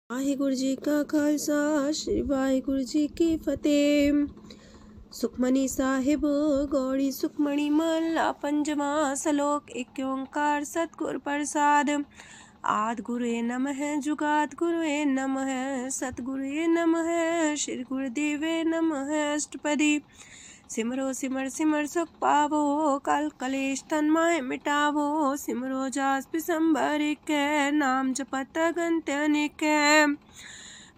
वाहिगुरु जी का खालसा श्री वाहिगुरु जी की फतेह। सुखमनी साहिब गौड़ी सुखमणि महला पंजवा सलोक। एक ओंकार सतगुर प्रसाद। आद गुरुए नमः जुगाद गुरुए नमः सतगुरुए नमः श्री गुरुदेवे नमः। अष्टपदी सिमरो सिमर सिमर सुख पावो कल कलेश तन माहे मिटावो। सिमरो जास पिसंबर के नाम जपत अगंत अनेक।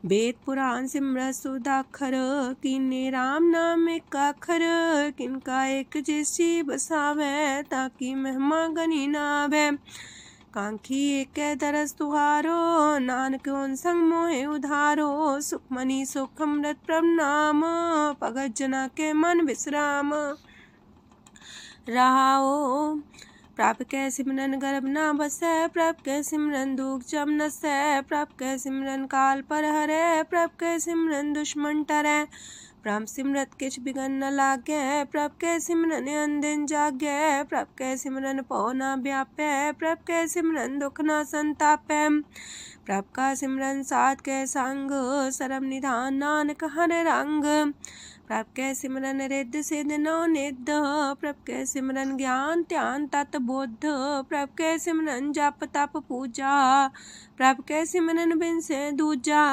वेद पुराण सिमरत सुदाखर किन्ने राम नाम एक अखर। किनका एक जैसी बसावे ताकि महिमा गनी नावे। कांखी एक दरस तुहारो नानक उन संग मोहे उधारो। सुखमनी सुख अमृत प्रभ नाम भगत जना के मन विश्राम। रहाओ प्रभ कै सिमरन गर्भ ना बसै। प्रभ कै सिमरन दुख जम नसै। प्रभ कै सिमरन काल पर हरै। प्रभ कै सिमरन दुश्मन टरै। प्रभ सिमरत किछ बिगन न लागै। प्रभ कै सिमरन अनदिन जागै। प्रभ कै सिमरन पौ ना व्यापै। प्रभ कै सिमरन दुख ना संतापै। प्रभ का सिमरन साध कै संग सरम निधान नानक हर रंग। प्रभ कै सिमरन रिद्ध सिद्ध नौ निध। प्रभ कै सिमरन ज्ञान ध्यान तत बुद्ध। प्रभ कै सिमरन जप तप पूजा। प्रभ कै सिमरन बिन से दूजा।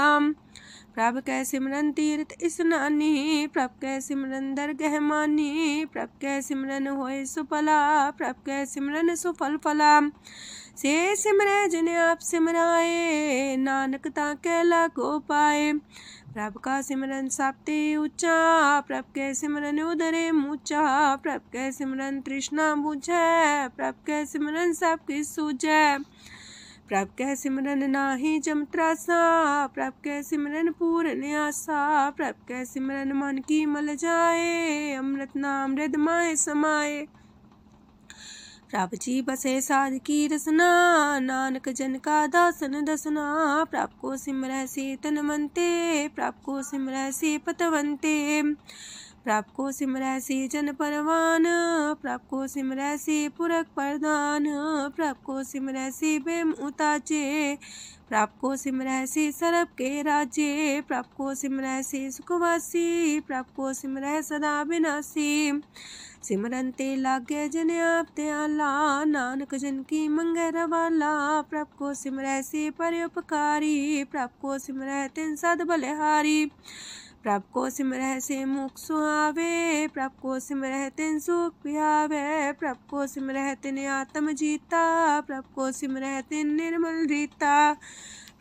प्रभ कै सिमरन तीर्थ स्नानी। प्रभ कै सिमरन दरगह मानी। प्रभ कै सिमरन होए सुफला। प्रभ कै सिमरन सुफल फला। से सिमरै जिन आप सिमराए नानक ताके लागो पाए। प्रभ का सिमरन सबते ऊंचा। प्रभ कै सिमरन उदरे मूचा। प्रभ कै सिमरन तृष्णा बुझै। प्रभ कै सिमरन सब किछ सूझै। प्रभ कै सिमरन नाही जम त्रासा। प्रभ कै सिमरन पूर्ण आसा। प्रभ कै सिमरन मन की मल जाए। अमृत नाम हृदय माहे समाए। प्रभ जी बसे साध की रसना नानक जन का दासन दसना। प्रभ को सिमरै से तनवंते। प्रभ को सिमरै से पतवंते। प्रभ को सिमरै से जन परवान। प्रभ को सिमरै से पुरख प्रधान। प्रभ को सिमरै से बेम उताचे। प्रभ को सिमरै से सरब के राजे। प्रभ को सिमरै से सुखवासी। प्रभ को सिमरै सदा विनाशी। सिमरन ते लागे जन आप दयाला नानक जन की मंगै रवाला। प्रभ को सिमरै से परोपकारी। प्रभ को सिमरै तिन सद बलिहारी। प्रभ को सिमरै से मुख सुहावे। प्रभ को सिमरै तिन सुख पिहावे। प्रभ को सिमरै तिन आत्म जीता। प्रभ को सिमरै तिन निर्मल रीता।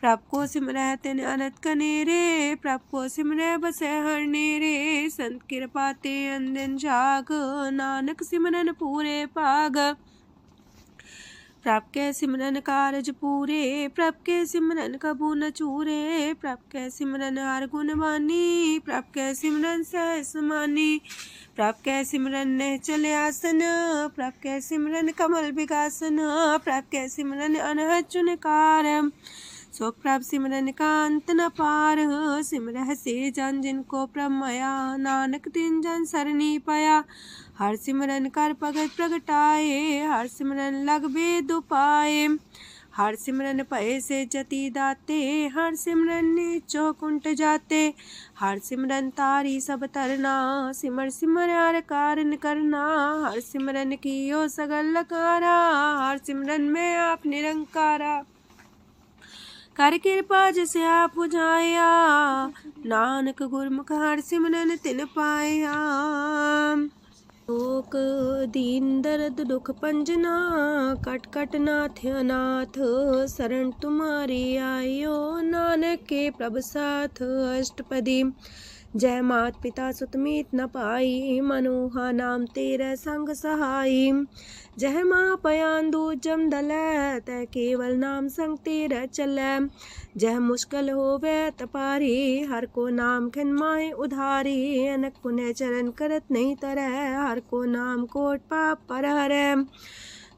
प्रभ को सिमरै तिन अनंत कनेरे। प्रभ को सिमरै बसै हर नेरे। संत कृपा ते अंदिन जाग नानक सिमरन पूरे पाग। प्रभ कै सिमरन कारज पूरे। प्रभ कै सिमरन कबू न चूरे। प्रभ कै सिमरन हर गुण बानी। प्रभ कै सिमरन सहस समानी। प्रभ कै सिमरन निश्चल आसन। प्रभ कै सिमरन कमल विगासन। प्रभ कै सिमरन अनहद चुनकार। सो प्रभ सिमरन का अंत न पार। सिमरह से जन जिनको प्रभ माया नानक तिन जन सरनी पाया। हर सिमरन कर भगत प्रगटाए। हर सिमरन लग वेद उपाय। हर सिमरन भय से जति दाते। हर सिमरन नीचो कुंट जाते। हर सिमरन तारी सब तरना। सिमर सिमर हर कारण करना। हर सिमरन कियो सगल लकारा। हर सिमरन में आप निरंकारा। कर कृपा जिसे आप बुझाया नानक गुरमुख हर सिमरन तिन पाया। लोक दीन दर्द दुख पंजना कट कट नाथ अनाथ। शरण तुम्हारी आयो नानक के प्रभ साथ। अष्टपदी जय मात पिता सुत मीत न पाई। मनोहा नाम तेरे संग सहाई। जय माँ पयान दूज जम दलै तै केवल नाम संग तेरे चलै। जह मुश्किल होवे तपारी हर को नाम खिन माहे उधारी। अनक पुण्य चरण करत नहीं तरह हर को नाम कोट पाप पर हरै।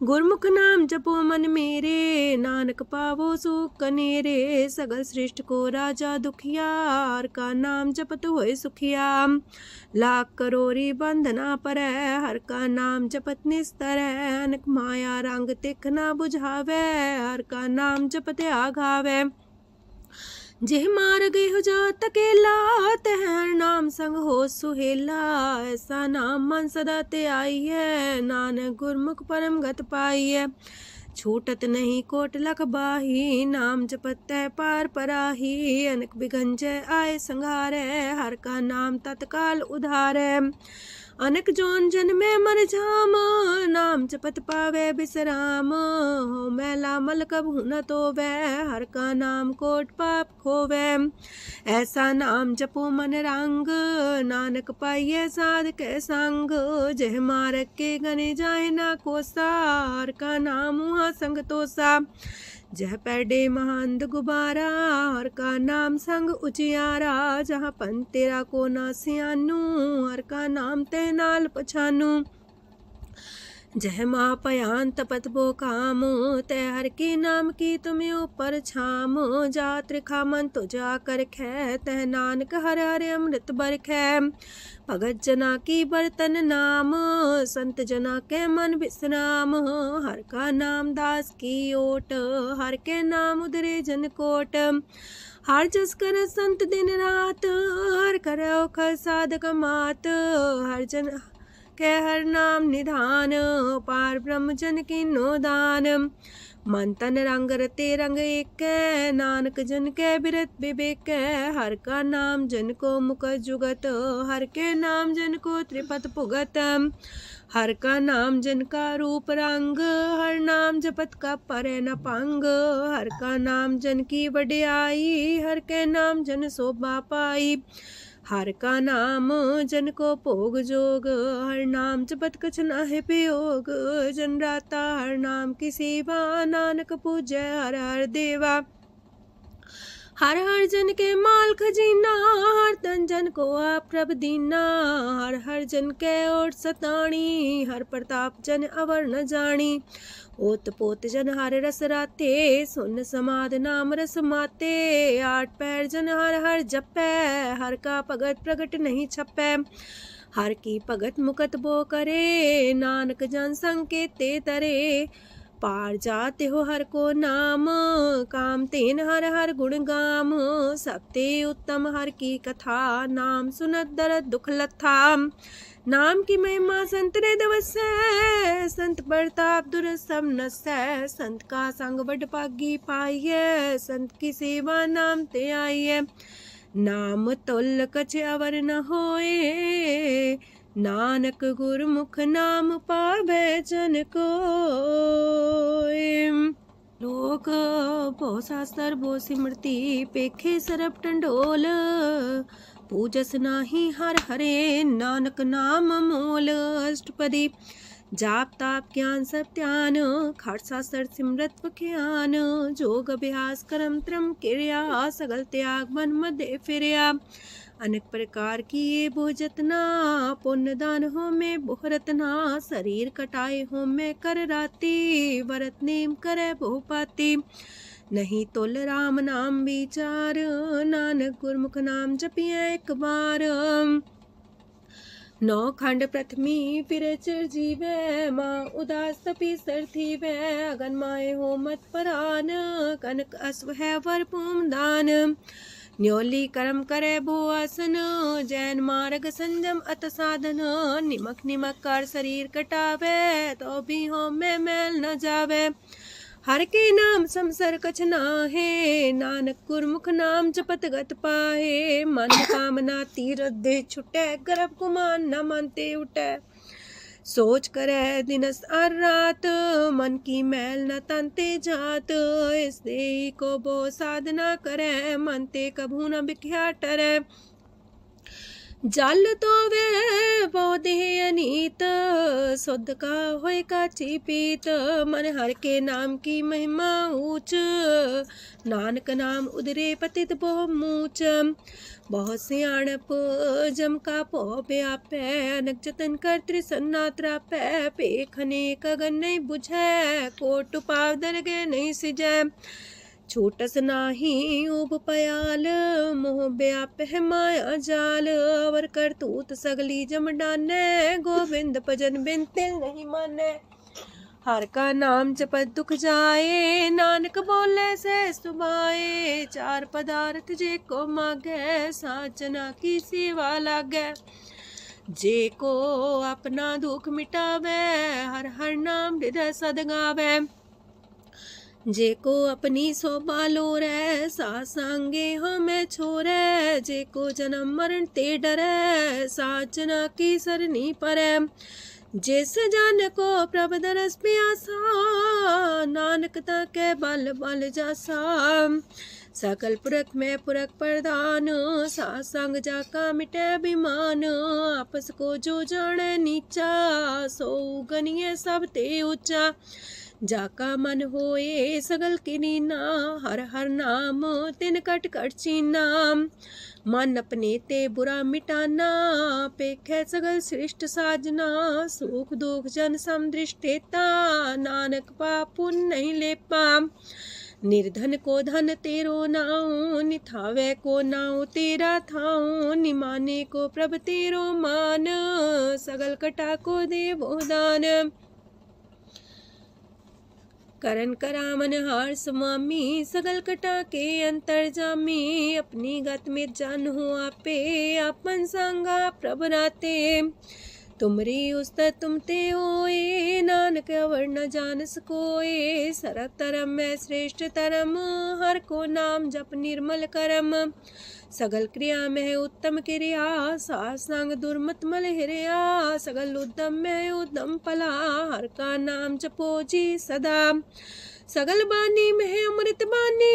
गुरमुख नाम जपो मन मेरे नानक पावो सुख कनेरे। सगल सृष्टि को राजा दुखिया हर का नाम जपत होए सुखिया। लाख करोरी बंधना पर हर का नाम जपत निस्तर। अनक माया रंग तिख ना बुझावे हर का नाम जपत आघावे। जेह मार गेहु जात अकेला, तह हर नाम संग हो सुहेला। ऐसा नाम मन सदा ते आई है, नानक गुरमुख परम गत पाई है। छूटत नहीं कोट लख बाही, नाम जपत है पार पराही। अनक बिगंजय आए संघारे, हर का नाम तत्काल उधारे। अनक जोन जन में मर जाम, नाम जपत पावे बिसराम। हो मैला मल कबहु न तोवे, हर का नाम कोट पाप खोवे। ऐसा नाम जपो मन रंग, नानक पाइये साध के संग। जह मारक के गने जाए ना कोसा, हर का नाम हुआ संग तोसा। जह पैडे महांद गुबारा, हर का नाम संग उजियारा। जहाँ पन तेरा को ना सियानू, हर का नाम ते नाल पछानू। जह माँ पयान तपत बो काम, तै हर के नाम की तुम्हें ऊपर छाम। जा त्रिखा मन तो जा कर खे, तह नानक हर हर अमृत बरखै। भगत जना की बर्तन नाम, संत जना के मन विश्राम। हर का नाम दास की ओट, हर के नाम उधरे जन कोट। हर जस कर संत दिन रात, हर करो खर साधक मात। हर जन के हर नाम निधान, पार ब्रह्म जन की नो दान। मन तन रंग रते रंग एक, नानक जन के बिरत विवेक। हर का नाम जन को मुख जुगत, हर के नाम जन को त्रिपत पुगत। हर का नाम जन का रूप रंग, हर नाम जपत का परे न पंग। हर का नाम जन की वड्याई, हर के नाम जन शोभा पाई। हर का नाम जन को भोग जोग, हर नाम जपत कछ नाहि प्रयोग। जन राता हर नाम की सेवा, नानक पूजै हर हर देवा। हर हर जन के माल खजीना, हर तन जन को आप प्रभ दीना। हर हर जन के ओट सताणी, हर प्रताप जन अवर न जानी। ओत पोत जन हर रस राते, सुन समाध नाम रस माते। आठ पैर जन हर हर जपै, हर का भगत प्रगट नहीं छपै। हर की भगत मुकत बो करे, नानक जन संकेते तरे। पार जाते हो हर को नाम, काम तेन हर हर गुण गाम। सबते उत्तम हर की कथा, नाम सुनत दरद दुख लथा। नाम की महिमा संत रे दवसै, संत प्रताप दुर सब नसै। संत का संग बड़ पागी पाइयै, संत की सेवा नाम ते आइयै। नाम तुल कछ अवर न होए, नानक गुरमुख नाम पावै जन कोय। लोक भो शास्त्र भो सिमरती, पेखे सरब टंडोल। पूजस नाही हर हरे, नानक नाम मोल। अष्टपदी जाप ताप ज्ञान सब ध्यान, खट शास्त्र सिमरत ज्ञान। जोग अभ्यास करम त्रम क्रिया, सगल त्याग मन मध्य फिरया। अनेक प्रकार की ये बहु जतना, पुण्य दान हो में बहु रतना। शरीर कटाए हो में कर राती, व्रत नेम करे बहु पाती। नहीं तोल राम नाम विचार, नानक गुरमुख नाम जपिए एक बार। नौ खंड प्रथमी फिर चिर जीवै, माँ उदास तपी सर थीवै। अगन माए हो मत परान, कनक अश्व है वर पूम दान। न्योली कर्म करे भो आसन, जैन मार्ग संजम अत साधन। निमक निमक कर शरीर कटावे, तो भी हो में मैल न जावे। हर के नाम समसर कछ नाहे, नानक गुरमुख नाम जपत गत पाहे। मन कामना तीरथ दे छुटै, गर्भ गुमान न मानते उठै। सोच करे दिनस और रात, मन की मैल न तनते जात। इस देही को बो साधना करे, मनते कभू न बिख्या टरै। जल तो वे बहु देह अनीत, शुद्ध का होए काची पीत। मन हर के नाम की महिमा ऊंच, नानक नाम उदरे पतित बहु मूच। बहुत सियाणप जम का पो व्यापै, अनक जतन कर त्रिसन्ना त्रापै। पेखने कगन नहीं बुझै, कोट पाव दरगे नहीं सिजै। छूटस नाही उब पयाल, मोह व्याप है माया जाल। अवर करतूत सगली जम डानै, गोविंद भजन बिन तिल नहीं मानै। हर का नाम जपत दुख जाए, नानक बोले से सुभाए। चार पदार्थ जे को मागे, साजना की सेवा लागे। जे को अपना दुख मिटावे, हर हर नाम हृदय सद गावे। जे को अपनी शोभा लोरे, सासंगे हमें छोरे। जे को जन्म मरण ते डरे, साजना की सरनी परे। जिस जन को प्रभ दरस प्यासा, नानक ताके बल बल जासा। सकल पुरख में पुरख प्रधान, सासंग जाका मिटे अभिमान। आपस को जो जाने नीचा, सो गनिए सब ते ऊंचा। जाका मन होए सगल किनीना, हर हर नाम तिन कट कट चीना। मन अपने ते बुरा मिटाना, पेखे सगल श्रेष्ठ साजना। सुख दुख जन समदृष्टेता, नानक पाप पुण्य नहीं लेपा। निर्धन को धन तेरो नाऊ, निथावे को नाऊ तेरा थाऊ। निमाने को प्रभ तेरो मान, सगल कटा को देवो दान। करन करामन हार समामी, सगल कटा के अंतर जामी। अपनी गत में जन हो आपे, आपन संगा प्रभ राते। तुमरी उस्तर तुम ते होए, नानक अवर न जान सकोए। सरब तरम में श्रेष्ठ तरम, हर को नाम जप निर्मल करम। सगल क्रिया में उत्तम क्रिया, सासंग दुर्मत मल हिरिया। सगल उद्यम में उद्यम फला, हर का नाम जपो जी सदा। सगल बानी में अमृत बानी,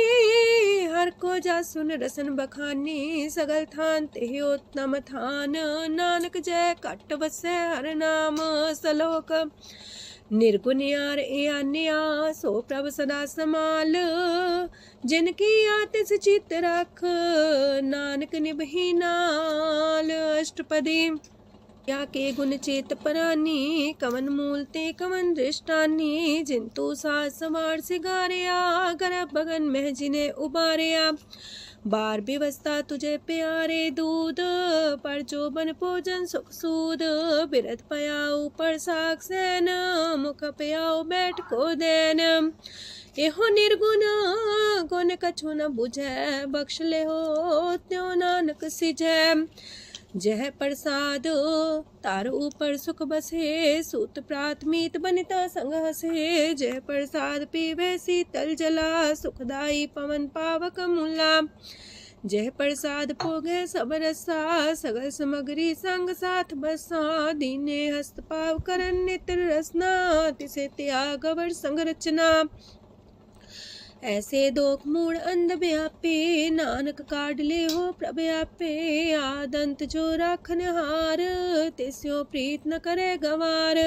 हर को जा सुन रसन बखानी। सगल थान ते उत्तम थान, नानक जय कट बसे हर नाम सलोक। निर्गुण यार आन्या, सो प्रभ सदा समाल। जिनकी आतिस चित रख, नानक निभही नाल। अष्टपदी या के गुण चेत परानी, कवन मूल ते कवन दृष्टानी। जिंतु सास सवार सिगारिया, गर्भ बगन में जिन्हें उबारिया। बार व्यवस्था तुझे प्यारे दूध, पर जो बन भोजन सुख सूद। बिरत पयाऊ पर साग सैन, मुख पयाऊ बैठ को देन। एहो निर्गुण गुण कछु न बुझे, बख्श ले हो त्यों नानक सिझे। जह प्रसाद तार ऊपर सुख बसे, सूत प्रात मीत बनिता संग हसे। जह प्रसाद पीवे शीतल जला, सुखदाई पवन पावक मूला। जह प्रसाद भोगे सब रसा, सगल समग्री संग साथ बसा। दीने हस्त पाव करन नित्र रसना, तिसे त्याग अवर संग रचना। ऐसे दोख मूड अंध व्यापे, नानक काढ़ ले हो प्रभ आपे। आदंत जो राखन हार, तिस्यो प्रीत न करे गवार।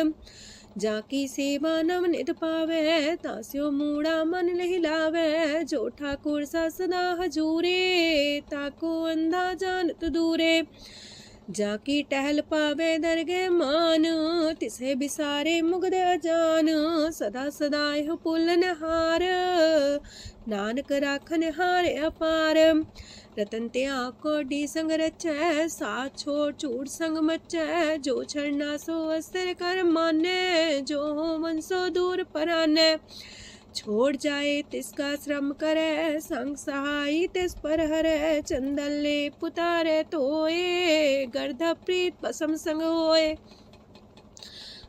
जाकी सेवा नव निध पावे, तास्यो मूड़ा मन लहिलावे। जो ठाकुर सा सदा हजूरे, ताको अंधा जानत दूरे। जाकी टहल पावे दरगे मान, तिसे बिसारे मुगद अजान। सदा सदा यह पुलन हार, नानक राखन हार अपार। रतन त्याग कोडी संग रचै, साथ छोड़ चूड़ संग मचै। जो छड़ना सो अस्तर कर माने, जो हो मन सो दूर पराने। छोड़ जाए तिसका श्रम करे, संग सहाई तिस पर हरे। चंदन ले पुतारे तोए, गर्ध प्रीत पसम संग होए।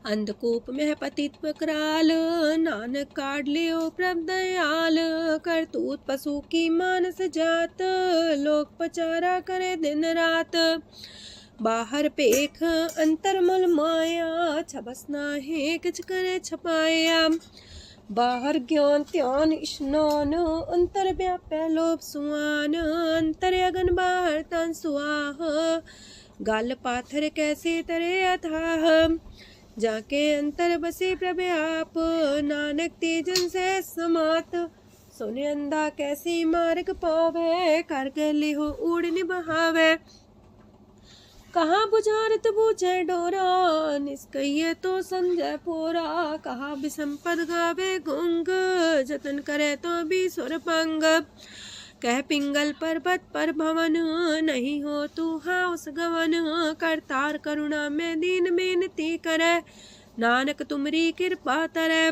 अंधकूप में पतित कराल, नानक काढ़ लियो प्रभ दयाल। करतूत पशु की मानस जात, लोक पचारा करे दिन रात। बाहर पेख अंतर मल माया, छबस नाहे किछ करे छपाया। बाहर ज्ञान त्यान स्नान, अंतर व्यापै लोभ सुआन। अंतर अगन बाहर तन सुआह, गल पाथर कैसे तरे अथाह। जाके अंतर बसे प्रभ आप, नानक तेजन से समात। सुने अंधा कैसे मार्ग पावे, कर गले हो उड़ निबहावे। कहाँ बुझारत बूझे डोरा, निष्कइये तो संजय पोरा। कहाँ विसंपद गावे गुंग, जतन करे तो भी सुर पंग। कह पिंगल पर्वत पर भवन, नहीं हो तू हाउस गवन। करतार करुणा में दीन बेनती करे, नानक तुमरी कृपा तरੈ।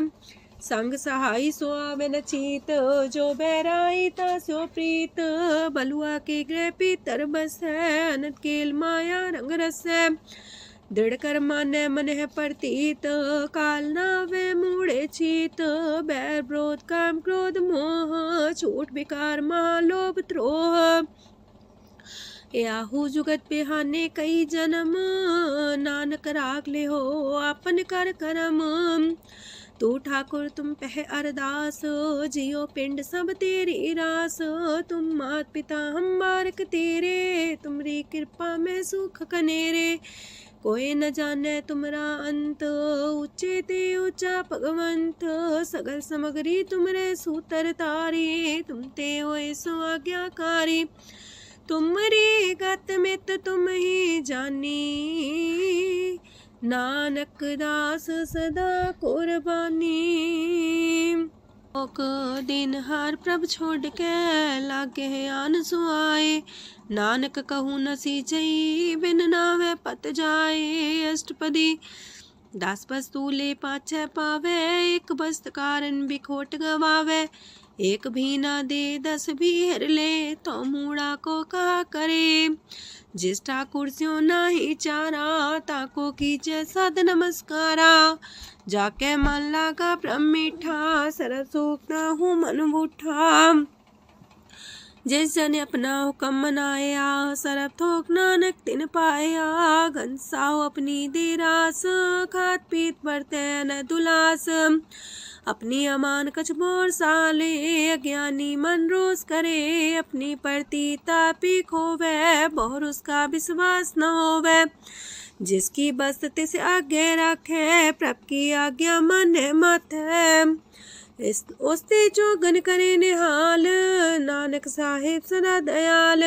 संग सहाई सो आवे न चीत, जो बैराई तास्यो प्रीत। बलुआ के गृह पीतर बसै, अनंत केल माया रंग रसै। दृढ़ कर मानै मन है प्रतीत, काल नावे मूढ़े चीत। बैर विरोध काम क्रोध मोह, छूट विकार महालोभ द्रोह। याहू जुगत बिहाने कई जन्म, नानक राख ले हो आपन कर करम। तू ठाकुर तुम पह अरदास, जियो पिंड सब तेरी रास। तुम मात पिता हम बारक तेरे, तुमरी कृपा में सुख कनेरे। कोई न जाने तुमरा अंत, ऊंचे ते ऊंचा भगवंत। सगल समगरी तुमरे सूतर तारी, तुम ते होए सो आज्ञाकारी। तुमरी गत मित तुम ही जानी, नानक दास सदा कुर्बानी। ओक दिन हर प्रभ छोड़ के, लागे आन सुआए। नानक कहूँ न सीचई, बिन नावे पत जाए। अष्टपदी दस वस्तु ले पाछे पावे, एक वस्त कारण बिखोट गवावे। एक भी ना दे दस भी हर ले, तो मूड़ा को कहा करे। जिस ठाकुर स्यो नाही चारा, ताको कीजे सद नमस्कारा। जाके मन लागा ब्रह्म मीठा, सरस सूखना हूँ मन बूठा। जिस जन अपना हुक्म मनाया, सरब थोक नानक तिन पाया। घनसाओ अपनी दे रास, खात पीत बरते न दुलास। अपनी अमान कछ बोर साले, अज्ञानी मन रोस करे। अपनी प्रतीता पी खोवे, बहुर उसका विश्वास न होवे। जिसकी बस तिस आगे रखे, प्रभ की आज्ञा माने माथे। उसते चौगन करे निहाल, नानक साहिब सदा दयाल।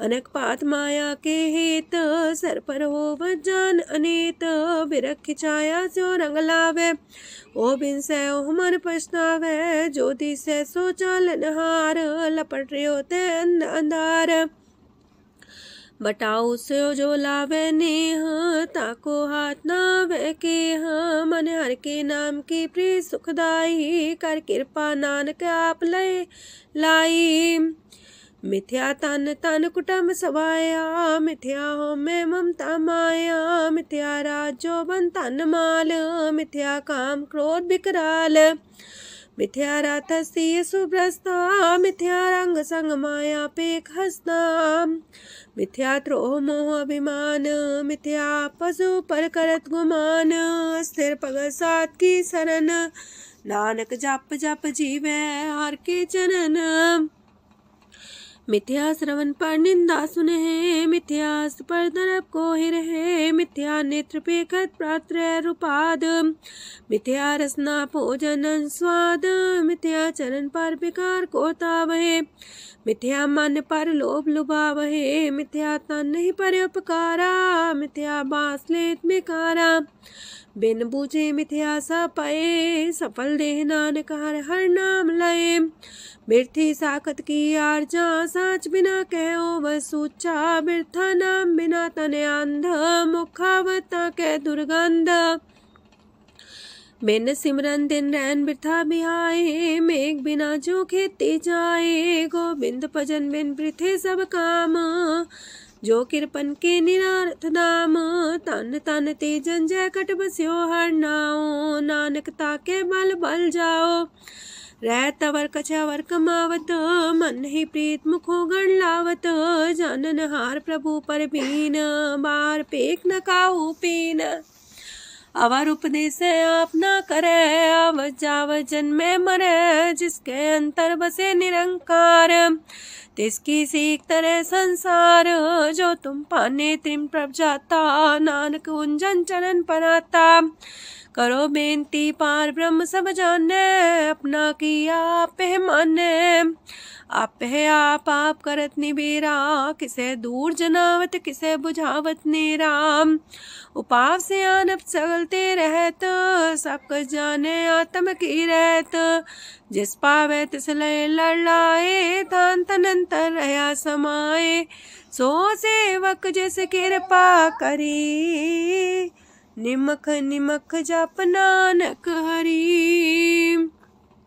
अनेक पात माया के हेत, सर पर हो जान अनेत। बिरख छाया सो रंग लावे, ओ बिन से ओ मन पछतावे। जो दिसे सो चालन हार, लपट रहो ते अंधार। बटाऊ से जो लावे नेह, ताको हाथ नावे केह। मन हर के नाम की प्रिय सुखदाई, कर कृपा नानक आप लय लाई। मिथ्या तन तन कुटुंब सवाया, मिथ्या हो में ममता माया। मिथ्या राजो बन तन माल, मिथ्या काम क्रोध विकराल। मिथ्या रातसी सुभ्रस्ता, मिथ्या रंग संग माया पेख हस्ता। मिथ्या द्रोह मोह अभिमान, मिथ्या पशु पर करत गुमान। स्थिर पग सात की शरण, नानक जप जप जीवे हर के चरण। मिथ्या श्रवण पर निंदा सुने, मिथ्या पर दरब को रहे। मिथ्या नेत्र पेखत प्रात्र रूपाद, मिथ्या रसना भोजन स्वाद। मिथ्या चरण पर विकार को तावहे, मिथ्या मन पर लोभ लुभावहे। मिथ्या तन नहीं पर उपकारा, मिथ्या बास लेत मिकारा। बिन बूझे मिथ्या सा पाए, सफल देह नानक हर हर नाम लय। बिरथी साखत की आरजा, साच बिना कहो वह सूचा। बिरथा नाम बिना तने अंध, मुखावता के दुर्गंध। बिन सिमरन दिन रैन बिरथा बिहाए, मेघ बिना जो खेती जाए। गोविंद भजन बिन बिरथे सब काम, जो किरपन के निरारथ नाम। तन तन ते जंजय कट बस्यो हर नाओ, नानक ताके बल बल जाओ। रह तवर कछवर कमावत, मन ही प्रीत मुखो गण लावत। जानन हार प्रभु पर बीन, बार पेख न काहू पीन। अवर उपदेश आप न करे, अव जाव जन्मे मरे। जिसके अंतर बसे निरंकार, तिसकी सीख तरह संसार। जो तुम पाने त्रिम प्रभ जाता, नानक उंजन चरण पराता। करो बेनती पार ब्रह्म सब जाने, अपना किया आप माने। आप है आप करत निबेरा, किसे दूर जनावत किसे बुझावत नेरा। उपाव से आनप चलते रहत, सब कुछ जाने आत्म की रहत। जिस पावे तिस लय लड़ाए, तान तनंतर रहा समाए। सो सेवक जिस कृपा करी, निमख निमख जप नानक हरि।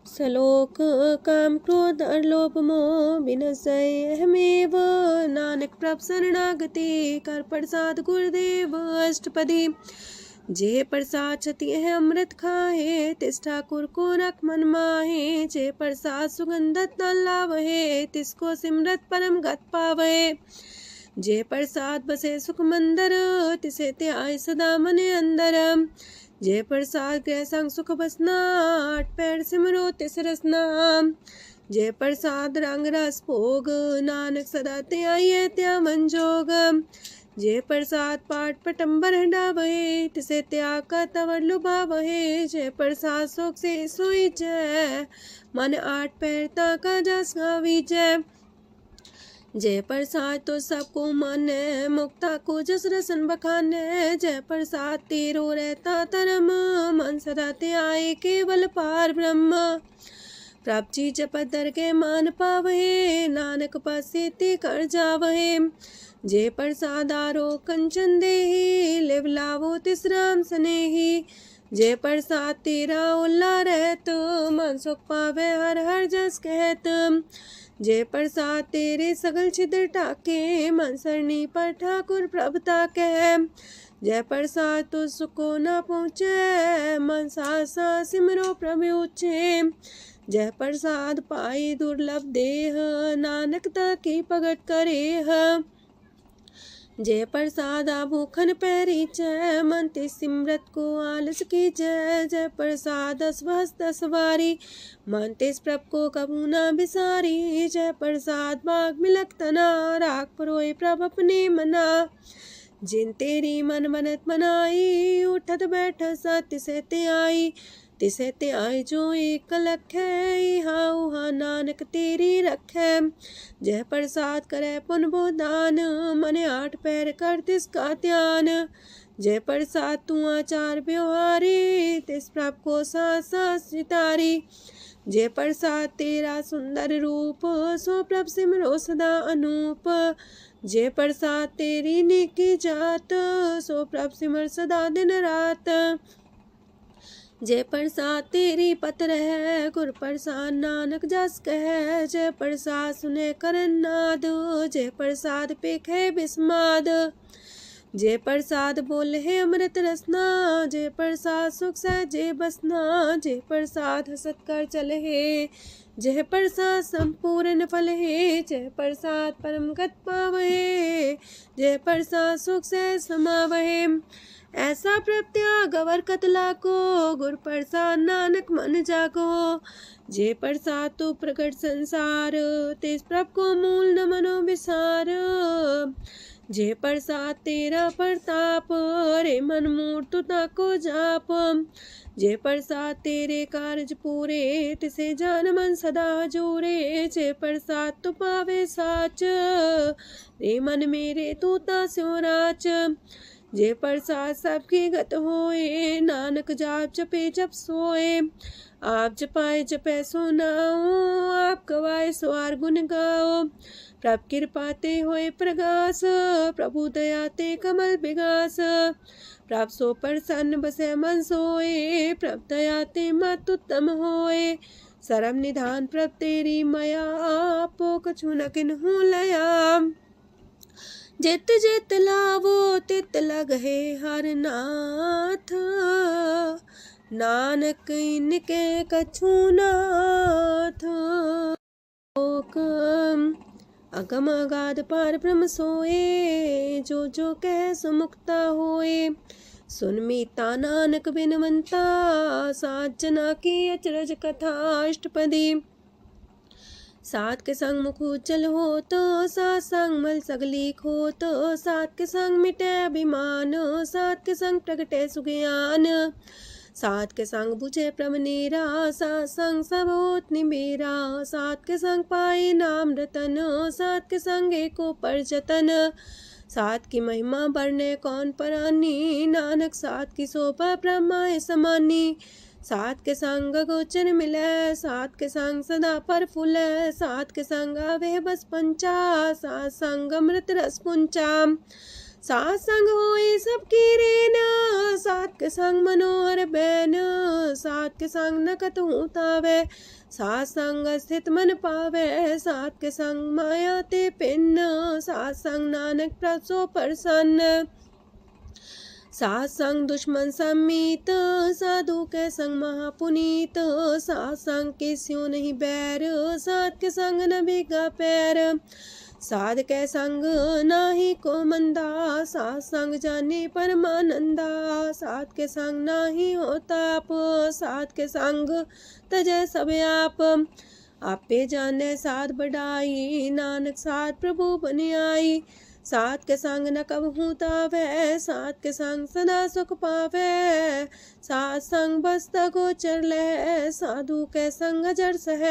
सलोक काम क्रोध और लोभ मोह विनशय अहमेव, नानक प्रभ शरणागति कर प्रसाद गुरुदेव अष्टपदी। जे प्रसाद छति है अमृत खाहे, तिस ठाकुर को रख मन माहे। जे प्रसाद सुगंधत न लावहे, तिसको सिमरत परम गत पावहे। जे प्रसाद बसे सुख मंदर, तिसे त्याय सदा मने अंदर। जे प्रसाद गृह संग सुख बसना, आठ पैर सिमरो तिस रसना। जे प्रसाद रंग रस भोग, नानक सदा त्याये त्या मन जोग। जे प्रसाद पाठ पटम्बर डावहे, तिसे त्याग का तवर लुभावहे। जे प्रसाद शोक से सोई जय, मन आठ पैर ताका जस गावी जय। जय प्रसाद तो सबको माने, मुक्ता को जस रसन बखाने। जय प्रसाद तेरो रहता धर्म, मन सदा त्याये केवल पार ब्रह्म। प्रभ जी जपत दर के मान पावहे, नानक पासे ते कर जावहे। जे प्रसाद आरो कंचन देहि, लिव लावो तिस राम स्नेही। जे प्रसाद तेरा उल्ला रहत, मन सुख पावे हर हर जस कहत। जे प्रसाद तेरे सगल छिद्र टाके, मन सरनी पर ठाकुर प्रभ ताके। जय प्रसाद तो सुको न पहुँचे, मन सा सिमरो प्रभु ऊँचे। जय प्रसाद पाई दुर्लभ देह, नानक ताकी प्रगट करे। जय प्रसाद आभूखन पैरी जय, मन ते सिमरत को आलस की जय। जय प्रसाद अस्वस्थ सवारी, मन तेस प्रभ को कबू न बिसारी। जय प्रसाद बाग मिलक तना, राख परोए प्रभ अपने मना। जिन तेरी मन मनत मनाई, उठत बैठत सत्य से ते आई। तिसे ते आए जो एक लख है, इहा उहा नानक तेरी रखै। जय प्रसाद करे पुन बोदान, मने आठ पैर कर तिसका ध्यान। जय प्रसाद तू आचार व्यवहारी, तिस प्रभ को सास सास सितारी। जय प्रसाद तेरा सुंदर रूप, सो प्रभ सिमरो सदा अनूप। जय प्रसाद तेरी नेकी जात, सो प्रभ सिमर सदा दिन रात। जय प्रसाद तेरी पत्र है, गुर प्रसाद नानक जस कह। जय प्रसाद सुने करन नाद, जय प्रसाद पेखे बिस्माद। जय प्रसाद बोले है अमृत रसना, जय प्रसाद सुख सहजे बसना। जय प्रसाद हसत कर चले है, जय प्रसाद संपूर्ण फल है। जय प्रसाद परम गत पावहे, जय प्रसाद सुख से समावहे। ऐसा प्रत्याग अवर कतला को, गुर प्रसाद नानक मन जागो। जे प्रसाद तो प्रकट संसार, तेज प्रभ को मूल न मनो विसार। जे प्रसाद तेरा प्रताप, रे मन मूर्त ताको जाप। जे प्रसाद तेरे कारज पूरे, तिसे जान मन सदा जोरे। जे प्रसाद तो पावे साच, रे मन मेरे तू ता स्यो राच। जे प्रसाद सबकी गत होए, नानक जाप जपे जप सोए। आप जपाए जपै सो नाओ, आप गवाए सो आर गुण गाओ। प्रभ कृपा ते होए प्रगास, प्रभु दया ते कमल विगास। प्रभ सो प्रसन्न बसे मन सोए, प्रभ दया ते मत उत्तम होए। सरम निधान प्रभ तेरी मया, आपो कछु न किन्हु लया। जित जित लावो तित लगहे हर नाथ, नानक इनके कछु नाथ। अगम अगाध पार ब्रह्म सोए, जो जो कह सो मुक्ता होए। सुन मीता नानक बिनवंता, सात जना की अचरज कथा अष्टपदी। सात के संग मुख उज्जल हो तो, सात संग मल सगली खो तो। सात के संग मिटे अभिमान, सात के संग प्रगटे सुज्ञान। सात के संग बुझे प्रभ नेरा, सात संग सब होत निमेरा। सात के संग पाए नाम रतन, सात के संग एको पर जतन। सात की महिमा बरने कौन परानी, नानक सात की शोभा ब्रह्मा समानी। सात के संग गोचर मिले, सात के संग सदा पर फूले। सात के संग आवे बस पंचा, सात संग अमृत रस पुंचा। सात संग होए सबकी रेन, सात के संग मनोहर बैन, सात के संग न कतहु तावै, सात संग स्थित मन पावै, सात के संग माया ते पिन्न, सात संग नानक प्रसो प्रसन्न, सात संग दुश्मन समीत, साधु के संग महापुनीत, सात संग के स्यों नहीं बैर, सात के संग न भीगा पैर, साध के संग नाही को मंदा, सात संग जाने परमानंदा, सात के संग नाही हो ताप, सात के संग तजय सब आप, आपे जाने साध बढ़ाई, नानक साध प्रभु बन आई, सात के संग न कबहू तावै, सात के संग सदा सुख पावै, सात संग बसता गोचर लह, साधु के संग अजर सह,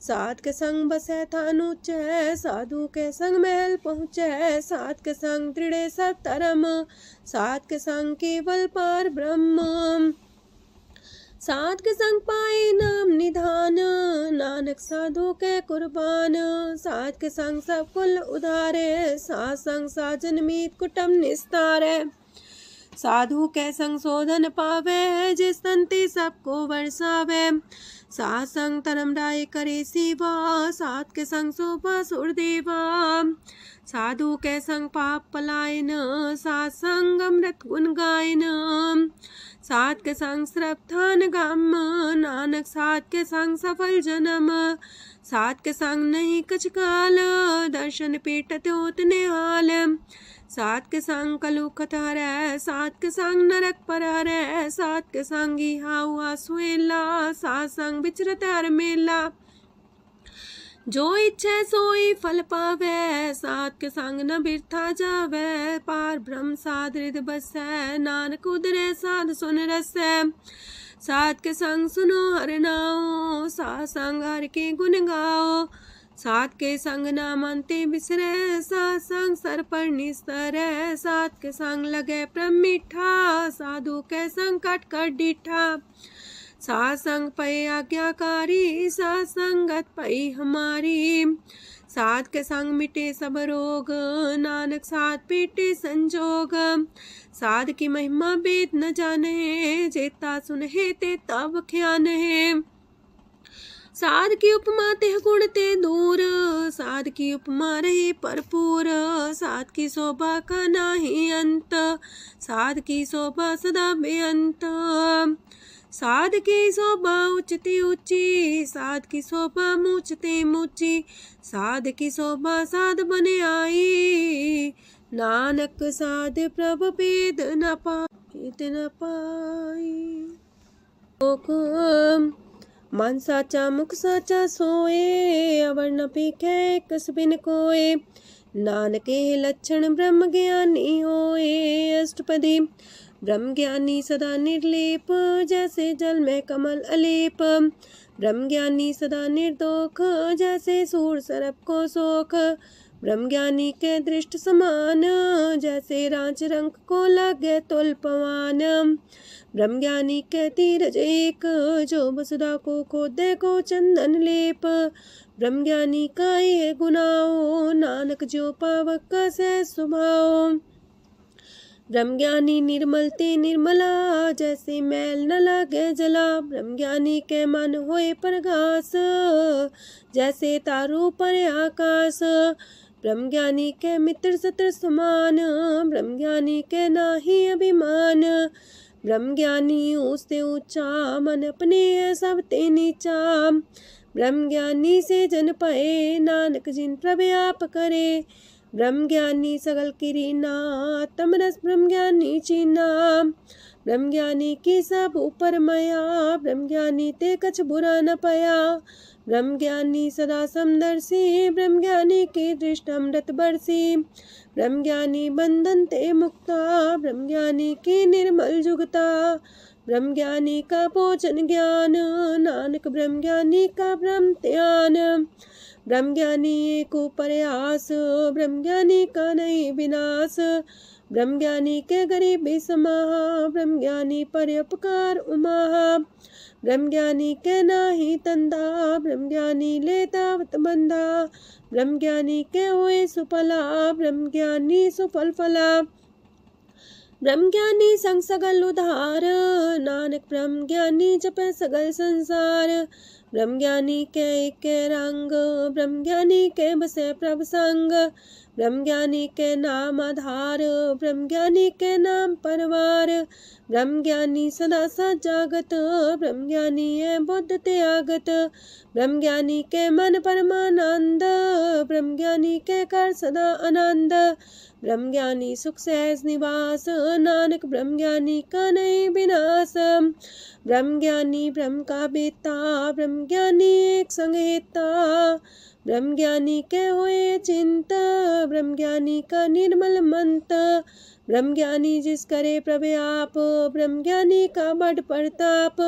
सात के संग बसै थान ऊंचै, साधु के संग महल पहुँचै, सात के संग दृढ़ सब धर्म, सात के संग केवल पार ब्रह्म, सात के संग पाए नाम निधान, नानक साधु के कुर्बान, सात के संग सब कुल उधारे, सात संग साजन मीत कुटुम निस्तारे, साधु के संग शोधन पावे, जिस तंती सबको वर्षावे, सात संग धर्म राय करे सेवा, सात के संग शोभा सुरदेवा, साधु के संग पाप पलायन, सात संग अमृत गुण गायन, सात के संग श्रद्धान गम, नानक सात के संग सफल जन्म, सात के संग नहीं कछ काल, दर्शन पेटत होत निहाल, सात के संग कलुखत हरै, सात के संग नरक पर हरै, सात के संग इहा हुआ सुहेला, सात संग विचरत हर मेला, जो इच्छे सोई फल पावै, सात के संग न बिरथा जावै, पार ब्रह्म साध हृदय बसै, नानक उदरै साध सुन रसै, सात के संग सुनो हर नाओ, सात संग हर के गुण गाओ, सात के संग ना मानते बिसरै, सात संग सर पर निस्तरै, सात के संग लगे प्रेम मीठा, साधु के संग कट कर डीठा, सात संग पै आज्ञाकारी, सात संगत पै हमारी, सात के संग मिटे सब रोग, नानक सात पेटे संजोग, साध की महिमा वेद न जाने, जेता सुनहे ते तब ख्यान है, साध की उपमा ते गुण ते दूर, साध की उपमा रहे भरपूर, साध की शोभा का नाही अंत, साध की शोभा सदा बेअंत, साध की शोभा उच्चते ऊंची, साध की शोभा मूचते मूची, साध की शोभा साध बने आई, नानक साध प्रभु भेद न पाई, मन साचा मुख साचा सोए, अवर न पीखे कस बिन कोए, नानके लक्षण ब्रह्म ज्ञानी होए, अष्टपदी ब्रह्म ज्ञानी सदा निर्लेप, जैसे जल में कमल अलेप, ब्रह्म ज्ञानी सदा निर्दोख, जैसे सूर सरप को सोख, ब्रह्म ज्ञानी के दृष्ट समान, जैसे रांच रंग को लगे तुल पवान, ब्रह्म ज्ञानी के तीरज एक, जो वसुधा को खोदे को चंदन लेप, ब्रह्म ज्ञानी का ये गुनाओ, नानक जो पावक का से सुभाओ, ब्रह्म ज्ञानी निर्मल ते निर्मला, जैसे मैल न लागे जला, ब्रह्म ज्ञानी के मन होए प्रगास, जैसे तारों पर आकाश, ब्रह्म ज्ञानी के मित्र सत्र समान, ब्रह्म ज्ञानी के नाही अभिमान, ब्रह्म ज्ञानी ऊंचते ऊंचा, मन अपने सब ते नीचा, ब्रह्म ज्ञानी से जन पाए, नानक जिन प्रभु आप करे, ब्रह्म ज्ञानी सगल किरीना, तमरस ब्रह्म ज्ञानी चीना, ब्रह्म ज्ञानी की सब ऊपर माया, ब्रह्म ज्ञानी ते कछ बुरा न पाया, ब्रह्म ज्ञानी सदा समदर्शी, ब्रह्म ज्ञानी की दृष्ट अमृत बरसी, ब्रह्म ज्ञानी बंधन ते मुक्ता, ब्रह्म ज्ञानी की निर्मल जुगता, ब्रह्म ज्ञानी का भोजन ज्ञान, नानक ब्रह्म ज्ञानी का ब्रह्म ध्यान, ब्रह्म ज्ञानी एक प्रयास, ब्रह्म ज्ञानी का नहीं विनाश, ब्रह्म ज्ञानी के गरीबी समाहा, ब्रह्म ज्ञानी पर उपकार उमाहा, ब्रह्म ज्ञानी के नाही तंदा, ब्रह्म ज्ञानी लेतावत बंधा, ब्रह्म ज्ञानी के हुए सुफला, ब्रह्म ज्ञानी सुफल फला। ब्रह्म ज्ञानी संग सगल उधार, नानक ब्रह्म ज्ञानी जपे सगल संसार। ब्रह्म ज्ञानी के एक रंग, ब्रह्म ज्ञानी के बसे प्रभ संग, ब्रह्म ज्ञानी के नाम आधार, ब्रह्म ज्ञानी के नाम परवार। ब्रह्म ज्ञानी सदा सजागत, ब्रह्म ज्ञानी है बुद्ध त्यागत, ब्रह्म ज्ञानी के मन परमानंद, ब्रह्म ज्ञानी के कर सदा आनंद। ब्रह्म ज्ञानी सुख सहज निवास, नानक ब्रह्म ज्ञानी का नहीं विनाश। ब्रह्म ज्ञानी ब्रह्म का बेटा, ब्रह्म ज्ञानी एक संग हेता, ब्रह्म ज्ञानी के हुए चिंता, ब्रह्म ज्ञानी का निर्मल मंत। ब्रह्म ज्ञानी जिस करे प्रभु आप, ब्रह्म ज्ञानी का बड़ प्रताप,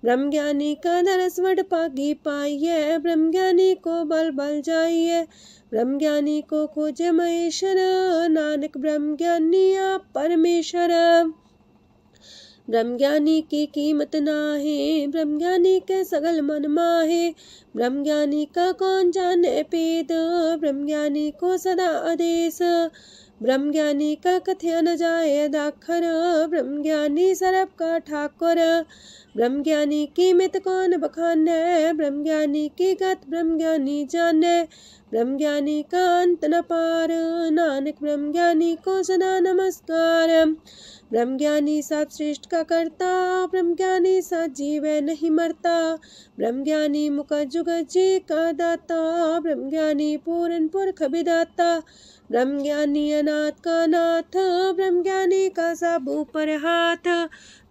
ब्रह्म ज्ञानी का दरस वड पागी पाइये, ब्रह्म ज्ञानी को बल बल जाइए, ब्रह्म ज्ञानी को खोजे महेश्वर, नानक ब्रह्म ज्ञानी आप परमेश्वर। ब्रह्म ज्ञानी की कीमत नाहे, ब्रह्म ज्ञानी के सगल मन माहे, ब्रह्म ज्ञानी का कौन जाने पेद, ब्रह्म ज्ञानी को सदा आदेश, ब्रह्म ज्ञानी का कथ्य न जाए दाखर, ब्रह्म ज्ञानी सरब का ठाकुर। ब्रह्म ज्ञानी की मित कौन बखाने, ब्रह्म ज्ञानी की गत ब्रह्म ज्ञानी जाने, ब्रह्म ज्ञानी का अंत न पार, नानक ब्रह्म ज्ञानी को सदा नमस्कार। ब्रह्म ज्ञानी सब सृष्टि का करता, ब्रह्म ज्ञानी सजीव नहीं मरता, ब्रह्म ज्ञानी मुख जुग जी का दाता, ब्रह्म ज्ञानी पूरन पुरख विदाता, ब्रह्म ज्ञानी अनाथ का नाथ, ब्रह्म ज्ञानी का सब ऊपर हाथ,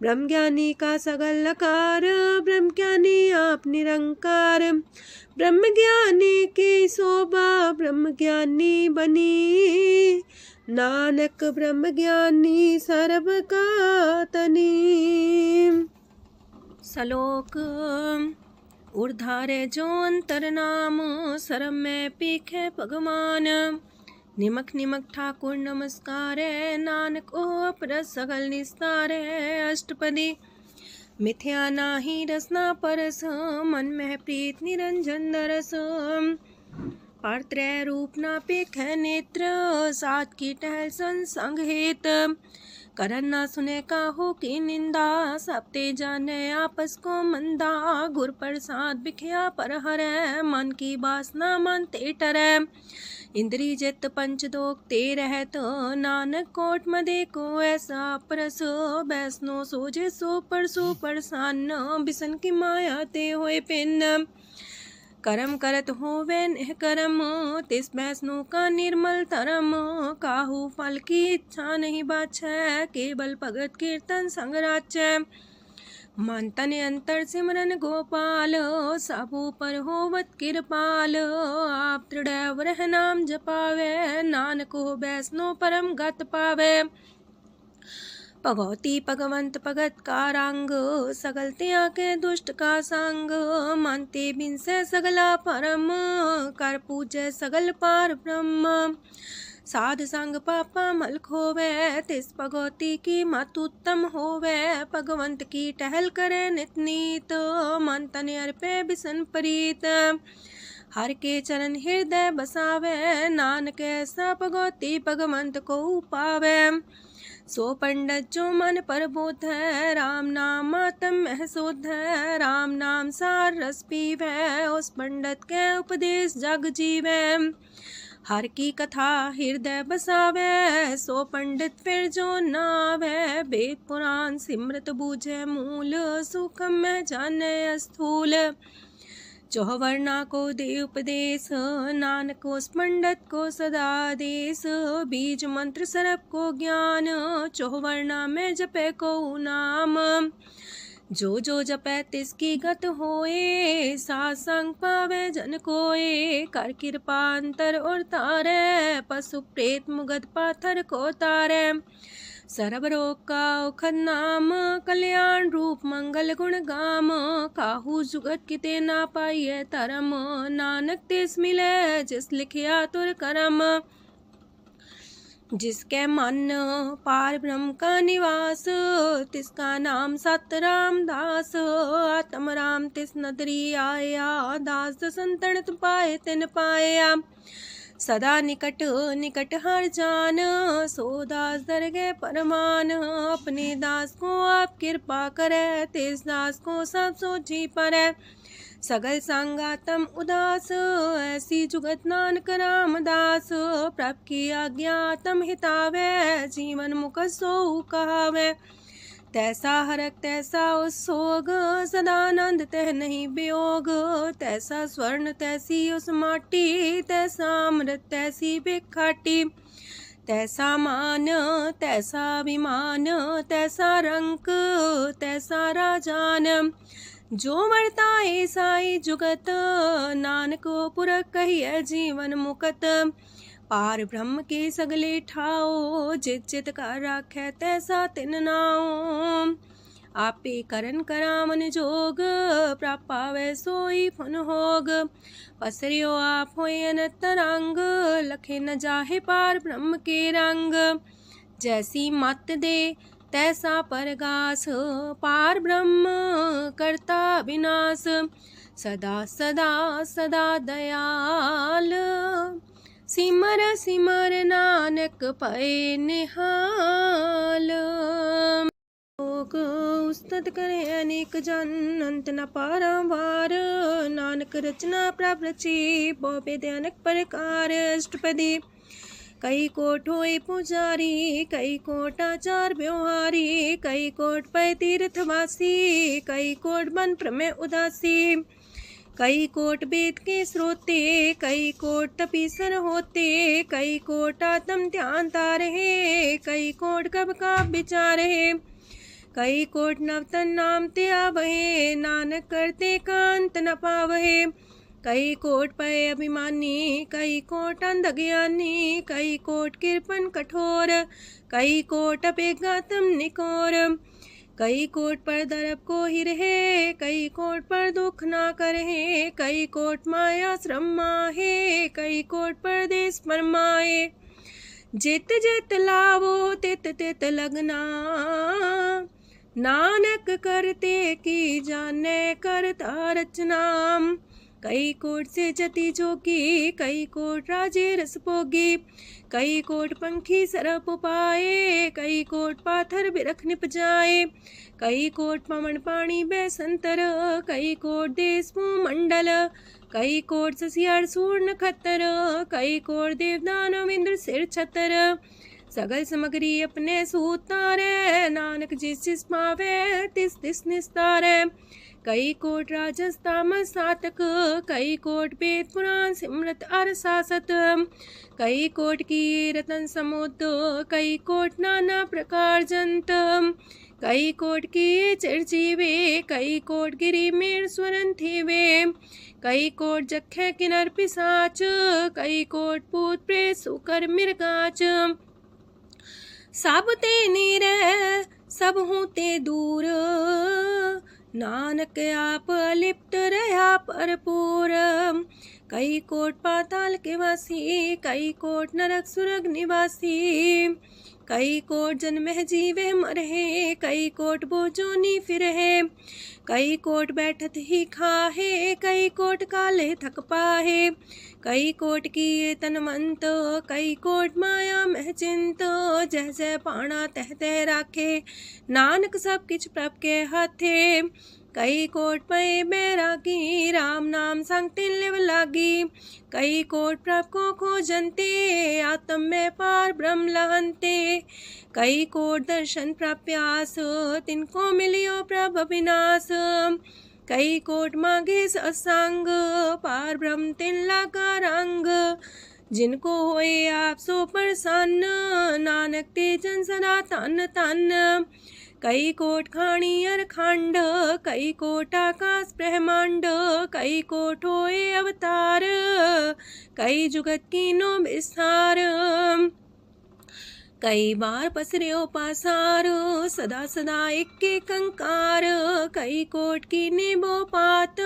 ब्रह्म ज्ञानी का सगल लकार, ब्रह्म ज्ञानी आप निरंकार। ब्रह्म ज्ञानी की शोभा ब्रह्म ज्ञानी बनी, नानक ब्रह्म ज्ञानी सर्व का तनी। श्लोक उर्धारे जो अंतर नाम, सरम में पीखे भगवान, निमक निमक ठाकुर नमस्कार, नानक ओ अपर सगल निस्तार। अष्टपदी मिथ्या नाही रसना परस, मन में प्रीत निरंजन दरस, पात्रय रूप ना पेख नेत्र, सात की टहल संसंग हेत, करन ना सुने काहू की निंदा, सब ते जाने आपस को मंदा, गुर प्रसाद बिख्या पर हरै, मन की बासना मानते टरै, इंद्री जित पंच दोख ते रहत, नानक कोट मदे को ऐसा परस, बैसनो सोजे सो परसो परसान, बिसन की माया ते होए पिन, करम करत होवे निह करम, तिस बैसनो का निर्मल तरम, काहू फल की इच्छा नहीं बाछै, केवल भगत कीर्तन संग राचै, मन तन अंतर सिमरन गोपाल, सब ऊपर होवत कृपाल, आप दृढ़ रह नाम जपावे, नानक हो बैसनो परम गत पावे, भगवती भगवंत भगत का रंग, सगल त्याग के दुष्ट का संग, मानते बिन से सगला परम, कर पूजे सगल पार ब्रह्म, साध संग पापा मल खोवे, तिस भगवती की मत उत्तम होवे, भगवंत की टहल करे नित नीत, मन तन अर्पे बिसन प्रीत, हर के चरण हृदय बसावे, नानक ऐसा भगवती भगवंत को पावे, सो पंडित जो मन पर बोध है, राम नाम आत्म में शोध है, राम नाम सार रस पीवे, उस पंडित के उपदेश जग जीवे, हर की कथा हृदय बसावे, सो पंडित फिर जो नावे, वेद पुराण सिमृत बूझे मूल, सुखम में जाने स्थूल, चौवर्णा को दे उपदेश, नानक उस पंडित को सदा देश, बीज मंत्र सरप को ज्ञान, चौवर्णा में जपे को नाम, जो जो जपे तिसकी गत होए, सासंग पावे जन कोए, कर कृपा अंतर और तारे, पशु प्रेत मुगध पाथर को तारे, सरब रोग का औखद नाम, कल्याण रूप मंगल गुण गाम, काहू जुगत किते ना पाइये तरम, नानक तिस मिले जिस लिखिया तुर करम, जिसके मन पार ब्रह्म का निवास, तिसका नाम सत रामदास। आत्म राम तिस नदरी आया, दास दसंतन पाए तिन पाया। सदा निकट निकट हर जान, सो दास दरगह परमान। अपने दास को आप कृपा करे, तिस दास को सब सोझी परै। सगल संगातम उदास, ऐसी जुगत नानक रामदास। प्रभ की आज्ञा तम हितावे, जीवन मुख सो कहावे। तैसा हरक तैसा उत्सोग, सदानंद तह नहीं वियोग। तैसा स्वर्ण तैसी उस माटी, तैसा अमृत तैसी भिखाटी। तैसा मान तैसा अभिमान, तैसा रंक तैसा राजान। जो वर्ताए साई जुगत, नानक पुरख कहिए जीवन मुकत। पार ब्रह्म के सगले ठाओ, जित जित कर राखै तैसा तिन नाओ। आपे करन करामन जोग, प्रापावे सोई फन होग। पसरियो आप होए अनंत रंग, लखे न जाहे पार ब्रह्म के रंग। जैसी मत दे तैसा परगास, पार ब्रह्म करता विनाश। सदा सदा सदा दयाल, सिमर सिमर नानक पए निहाल। लोक उस्तत करे अनेक जन, अंत न पारावार। नानक रचना प्रभ रची, बहु अनेक प्रकार। अष्टपदी कई कोट होए पुजारी, कई कोट आचार व्यवहारी। कई कोट पै तीर्थवासी, कई कोट बन प्रमेय उदासी। कई कोट वेद के स्रोते, कई कोट तपीसर होते। कई कोट आत्म ध्यान तारहे, कई कोट कब का विचार है। कई कोट नवतन नाम ते आवहे, नानक करते कांत न पावहे। कई कोट पय अभिमानी, कई कोट अंधज्ञानी। कई कोट कृपन कठोर, कई कोट अपेगातम निकोर। कई कोट पर दरब को ही रहे, कई कोट पर दुख ना करहे। कई कोट माया श्रम माहे, कई कोट परदेश फरमाए। जित जित लावो तित तित लगना, नानक करते की जाने करता रचना। कई कोट से जति जोगी, कई कोट राजे रस भोगी। कई कोट पंखी सरप पाए, कई कोट पाथर बिरख निप जाए। कई कोट पवन पानी बैसंतर, कई कोट देश मंडल। कई कोट ससियार सूर नखत्तर, कई कोट देवदानव इंद्र सिर छतर। सगल समग्री अपने सूतारे, नानक जिस जिस पावे तिस तिस निस्तारे। कई कोट राजस तामस सातक, कई कोट वेद पुराण सिमरत अर सासत। कई कोट की रतन समुद्र, कई कोट नाना प्रकार जंत। कई कोट की चिरजीवे, कई कोट गिरी मेर स्वरन थीवे। कई कोट जखे किनर पिसाच, कई कोट पूत प्रेत सुकर मिर्गाच। सब ते नीरे सब हूँ ते दूर, नानक आप लिप्त रहा भरपूर। कई कोट पाताल के वासी, कई कोट नरक सुरग निवासी। कई कोट जन्मह जीवे मरहे, कई कोट बोझोनी फिरहे। कई कोट बैठत ही खाहे, कई कोट काले थक पाहे। कई कोट किए तनमंत, कई कोट माया मह चिंत। जह जह पाणा तह तह राखे, नानक सब किछ प्रभ के हाथे। कई कोट पए बैरागी, राम नाम संग तिन लिव लागी। कई कोट प्रभ को खोजंते, आत्म में पार ब्रह्म लहंते। कई कोट दर्शन प्रप्यास, तिनको मिलियो प्रभ अविनाश। कई कोट मांगे सत्संग, पार ब्रह्म तिन लागा रंग। जिनको होए आप सो प्रसन्न, नानक ते जन सदा तन तन। कई कोट खाणी अर खंड, कई कोट आकाश ब्रह्मांड। कई कोट होए अवतार, कई जुगत कीनो विस्तार। कई बार पसर्यो पासार, सदा सदा एक कंकार। कई कोट की निबो पात,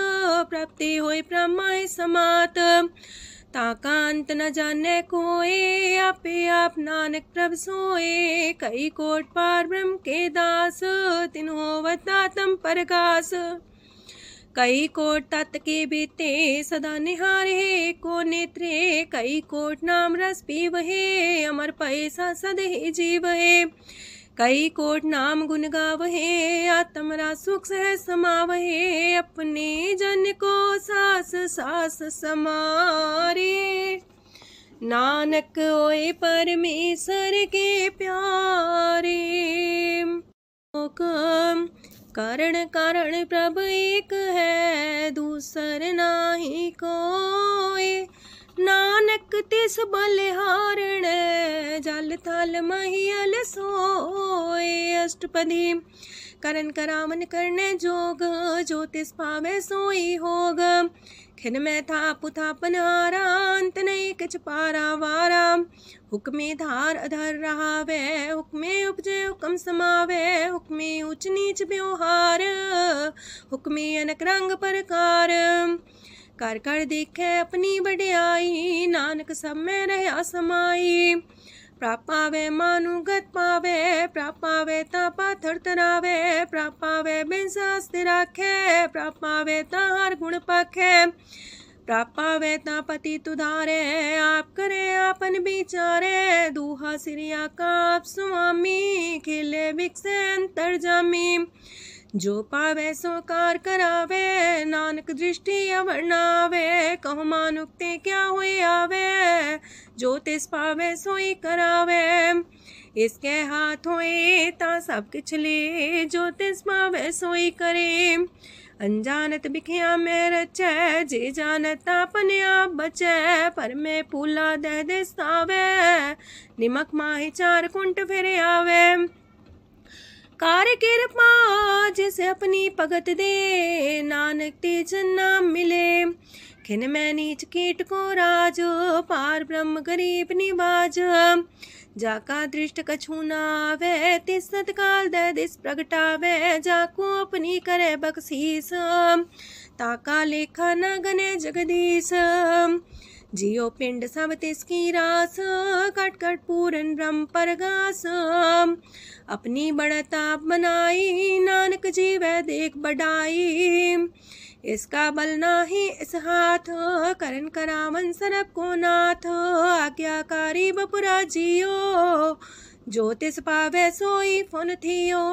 प्राप्ति होए प्रमाय समात। ताका अंत न जाने कोय, आपे आप नानक प्रभ सोए। कई कोट पार ब्रह्म के दास, तिन होवत आत्म परगास। कई कोट तत् के बीते, सदा निहारे को नेत्रे। कई कोट नाम रस पीवहे, अमर पैसा सद ही जीवहे। कई कोट नाम गुण गावहे, आत्मरा सुख सह समावहे। अपने जन को सास सास समारे, नानक होए परमेश्वर के प्यारे। कारण कारण प्रभ एक है, दूसर नाही कोय। नानक तिस बलिहारण, जल थल महियल सोए। अष्टपदी करन करावन करने जोग, जो तिस पावे सोई होग। खिन में थाप थापन हारा, अंत नहीं किछ पारा वारा। हुक्मे धार अधर रहावे, हुक्मे उपजे हुक्म समावे। हुक्मे ऊंच नीच व्यवहार, हुक्मे अनक रंग प्रकार। कर कर देखे अपनी बड़ियाई, नानक सब में रहा समाई। प्रापावे मानुगत पावे, प्रापावे ता पाथर तरावे। प्रापावे बिन शास्त्र राखे, प्रापावे ता हर गुण पाखे। प्रापावे ता पति तुधारे, आप करे आपन विचारे। दूहा सिरिया का आप स्वामी, खिले विकसे अंतर जामी। जो पावे सो कार करावे, नानक दृष्टि अवर्णावे। कहु मानुक्ते क्या हुए आवे, जो तिस पावे सोई करावे। इसके हाथ होए ता सब किछ ले, जो तिस पावे सोई करे। अनजानत बिखिया में रचै, जे जानत अपने आप बचै। पर में फूला दह दिसावे, निमक माही चार कुंट फिर आवे। कार कृपा जिसे अपनी भगत दे, नानक तेज नाम मिले। खिन में नीच कीट को राज, पार ब्रह्म गरीब निवाज। जाका दृष्ट कछु न आवे, तिस सतकाल दे दिस प्रगटावे। जाको अपनी करे बख्शीस, ताका लेखा न गने जगदीश। जियो पिंड सब तिसकी रास, कट कट पूरन ब्रह्म परगास। अपनी बढ़ता बनाई, नानक जीवै देख बढ़ाई। इसका बल नाही इस हाथ, करन करावन सरब को नाथ। आज्ञाकारी बपुरा जियो, जो तिस पावे सोई फुन थियो।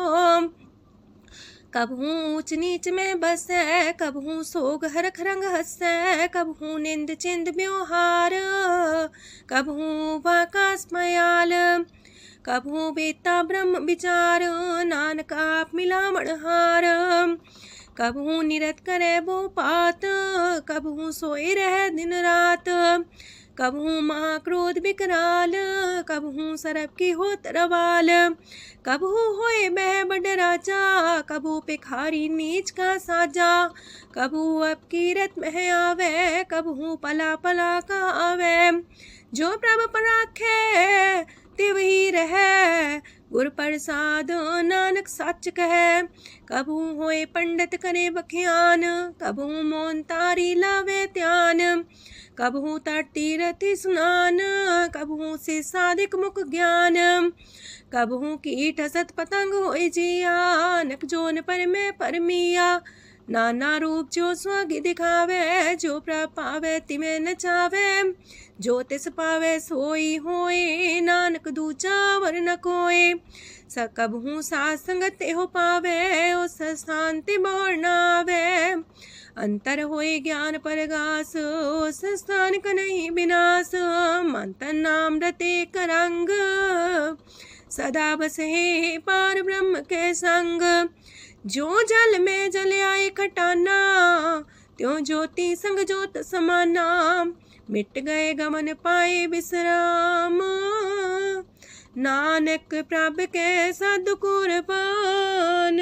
कबहू ऊंच नीच में बसै, कबहू सोग हरख रंग हंसै। कबहू निंद चिंद व्यवहार, कबहू वाकास मयाल। कबहू बेता ब्रह्म विचार, नानक आप मिलावण हार। कबहू निरत करे वो पात, कबहू सोए रह दिन रात। कबहू महाक्रोध विकराल, कबहू सरब की हो तरवाल। कबहू होए बह बड़ राजा, कबहू भिखारी नीच का साजा। कबहू अब कीरत में आवे, कबहू पला पला का आवे। जो प्रभ पर राखे तिव ही रहे, गुर प्रसाद नानक सच कहे। कबहू होए पंडित करे बख्यान, कबहू मौन तारी लावे ध्यान। कबहू तट तीरथ स्नान, कबहू से साधिक मुख ज्ञान। कबहू कीट हसत पतंग होए जिया, नक जोन पर में परमिया। नाना रूप जो स्वागी दिखावे, जो प्रभ पावे तिमें नचावे। जो तिस पावे सोई होए, नानक दूजा वर न कोय। सकबहू साथ संगत हो पावे, उस शांति मोर नावे। अंतर होए ज्ञान परगास, उस स्थान का नहीं विनाश। मंतन नाम रते करंग, सदा बसे पार ब्रह्म के संग। जो जल में जल आए खटाना, त्यों ज्योति संग ज्योत समाना। मिट गए गमन पाए विश्राम, नानक प्रभ के सद कुर्बान।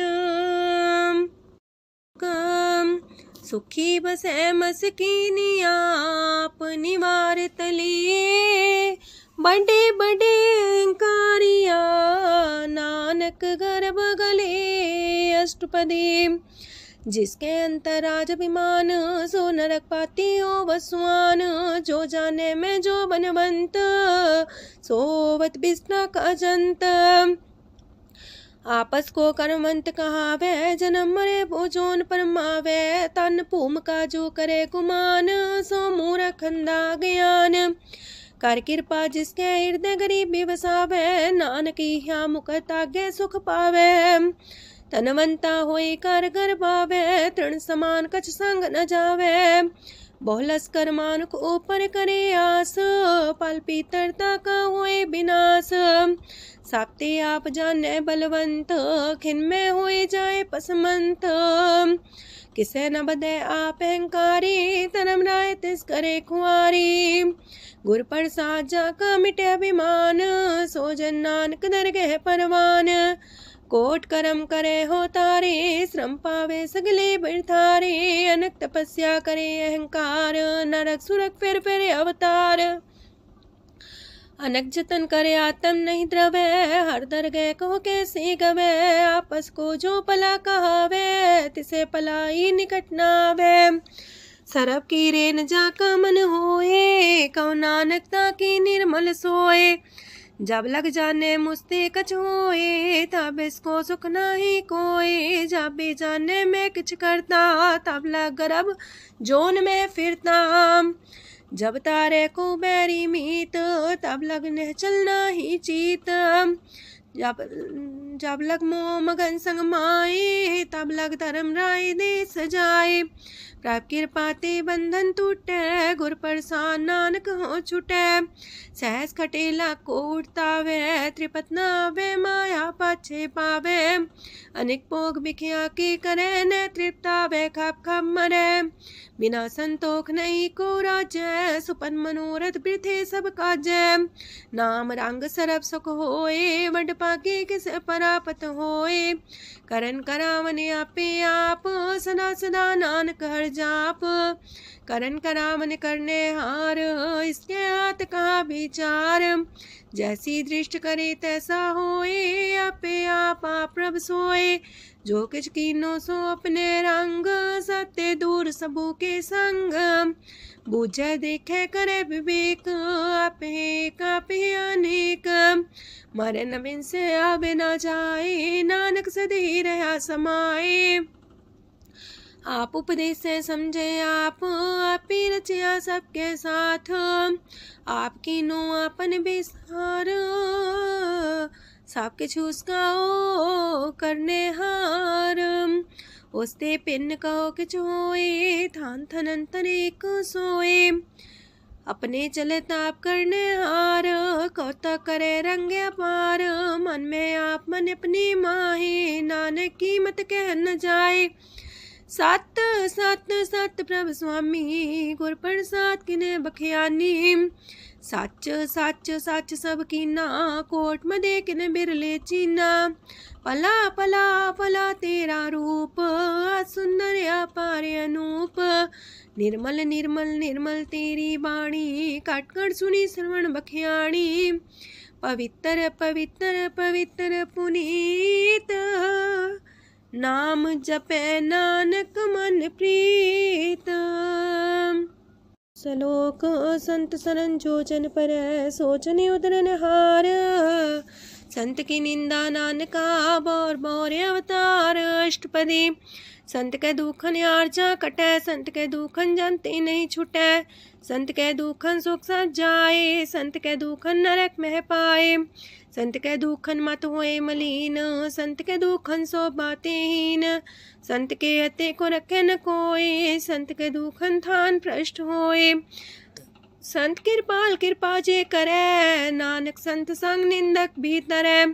सुखी बसे मस्कीनी आप निवार तलिए। बड़े बड़े कारिया, नानक गर्भ गले। अष्टपदी जिसके अंतराज अभिमान, सो नरक पाती हो वसुआन। जो जाने में जो बनवंत, सोवत बिस्ना का जंत। आपस को कर्मवंत कहावे, जन्म मरे भोजोन परमावे। तन भूम का जो करे गुमान, सो मूर्ख अंधा ज्ञान। कर कृपा जिसके हृदय गरीबी बसावे, नानक यहाँ मुख तागे सुख पावे। तनवंता होई कर घर पावे, तृण समान कछ संग न जावे। बहुलस कर मानुक ऊपर करे आस, पल पीतरता का होए विनाश। साप्ते आप जाने बलवंत, खिन में होए जाए पसमंत। किसे न बदे आप अहंकारी, धर्म राय तिस करे खुआरी। गुर प्रसाद जाका मिटे अभिमान, सो जन नानक दरगह परवान। कोट कर्म करे हो तारे, श्रम पावे सगले बिरथारे। अनक तपस्या करे अहंकार, नरक सुरक फिर अवतार। अनक जतन करे आत्म नहीं द्रवे, हर दरगह को कैसे गवे। आपस को जो पला कहावे, तिसे पलाई निकट नावे। सरब की रेन जाका मन होए, कौ नानकता की निर्मल सोए। जब लग जाने मुझते कछ होए, तब इसको सुख नाही कोई। जब भी जाने में किछ करता, तब लग गर्भ जोन में फिरता। जब तारे को बैरी मीत, तब लगने चलना ही चीत। जब लग मोह मगन संग माए, तब लग धर्म राय दे सजाए। प्रभ कृपा ते बंधन टूटे, गुर प्रसाद नानक हो छूटे। सहस खटेला को उठतावे, त्रिपत नावे माया पाछे पावे। अनेक भोग बिखिया की करे, न तृप्तावे खप खप मरे। बिना संतोख नहीं को राजय, सुपन मनोरथ वृथे सब काजय। नाम रंग सरब सुख होए, वड पाके किस परापत होए। करन करावन आपे आप, सदा सदा नानक हर जाप। करन करावन करने हार, इसके हाथ का विचार। जैसी दृष्ट करे तैसा होए, आपे आप प्रभ सोए। जो किछ कीनो सो अपने रंग, सत्य दूर सबू के संग। बूझे देखे करे विवेक, आपे अनेक। मरे नवीन से आवे ना जाए, नानक सदी रहा समाए। आप उपदेश से समझे आप ही रचिया सबके साथ। आपकी नो आपन विसार, सबके छूसकाओ करने हार। उसते पिन कहो किछ होए, थान थनन तनेक सोए। अपने चले ताप करने हार, कौतक करे रंग अपार। मन में आप मन अपनी माहे, नानक की मत कह न जाए। सत सत सत प्रभ स्वामी, गुर प्रसाद किने बखियानी। सच सच सच सब कीना, कोट मदे किने बिरले चीना। पला पला पला तेरा रूप, सुंदर अपार अनूप। निर्मल निर्मल निर्मल तेरी बाणी, काट कर सुनी श्रवण बखियाणी। पवित्र पवित्र पवित्र पुनीत, नाम जपे नानक मन प्रीत। सलोक संत सरन जो जन पर, सोचने उदरन हार। संत की निंदा नानका, बौर बौर अवतार। अष्टपदी संत के दुखन आर्जा कटे, संत के दुखन जानते नहीं छुटे। संत के दुखन सुख सज जाए, संत के दुखन नरक में पाए। संत के दुखन मत होए मलीन, संत के दुखन सो बातें हीन। संत के अते को रखे न कोई, संत के दुखन थान भ्रष्ट होए। संत कृपाल कृपा जे करे, नानक संत संग निंदक भीतरे।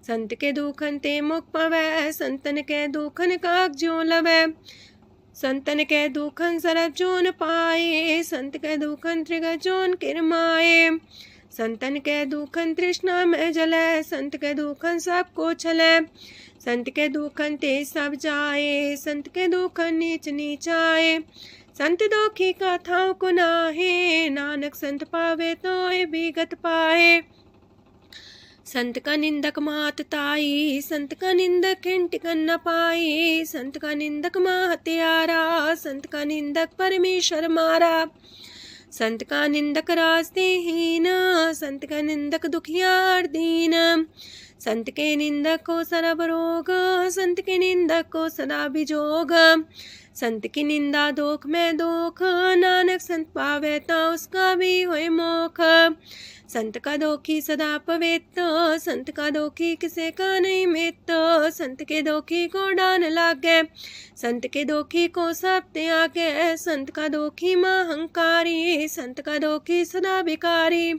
संत के दुखन ते मुख पवै, संतन के दुखन काक जो लवै। संतन के दुखन सरब जोन पाए, संत के दुखन त्रिगत जोन किरमाए। संतन के दुखन तृष्णा में जले, संत के दुखन सबको छले। संत के दुखन ते सब जाए, संत के दुखन नीच नीचाए। संत दोखी कथाओं को नाहे, नानक संत पावे तो विगत पाए। संत का निंदक मात ताई, संत का निंदक खिंटिकन न पाई, संत का निंदक माँ हत्यारा, संत का निंदक परमेश्वर मारा, संत का निंदक रास्ते हीन, संत का निंदक दुखियार दीन, संत के निंदक को सरब रोग, संत के निंदक को सदा बिजोग, संत की निंदा दोख में दोख, नानक संत पावे ता उसका भी होए मोख, संत का दोखी सदा पवित्र, संत का दोखी किसे का नहीं मित, संत के दोखी को डान लागे, संत के दोखी को सब त्यागे, संत का दोखी महांकारी, संत का दोखी सदा भिकारी,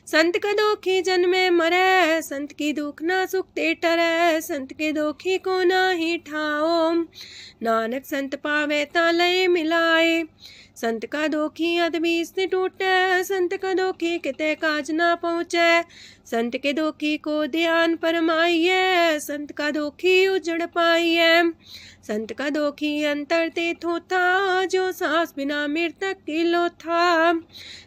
संत का दोखी जन्मे मरे, संत की दुख ना सुख ते टरे, संत के दोखी को ना ही ठाओ, नानक संत पावे ता लय मिलाए, संत का दोखी अदबी से टूटे, संत का दोखी किते काज ना पहुँचे, संत के दोखी को ध्यान परमाइए, संत का दोखी उजड़ पाइए, संत का दोखी अंतर ते थोथा, जो सांस बिना मृतक की लोथा,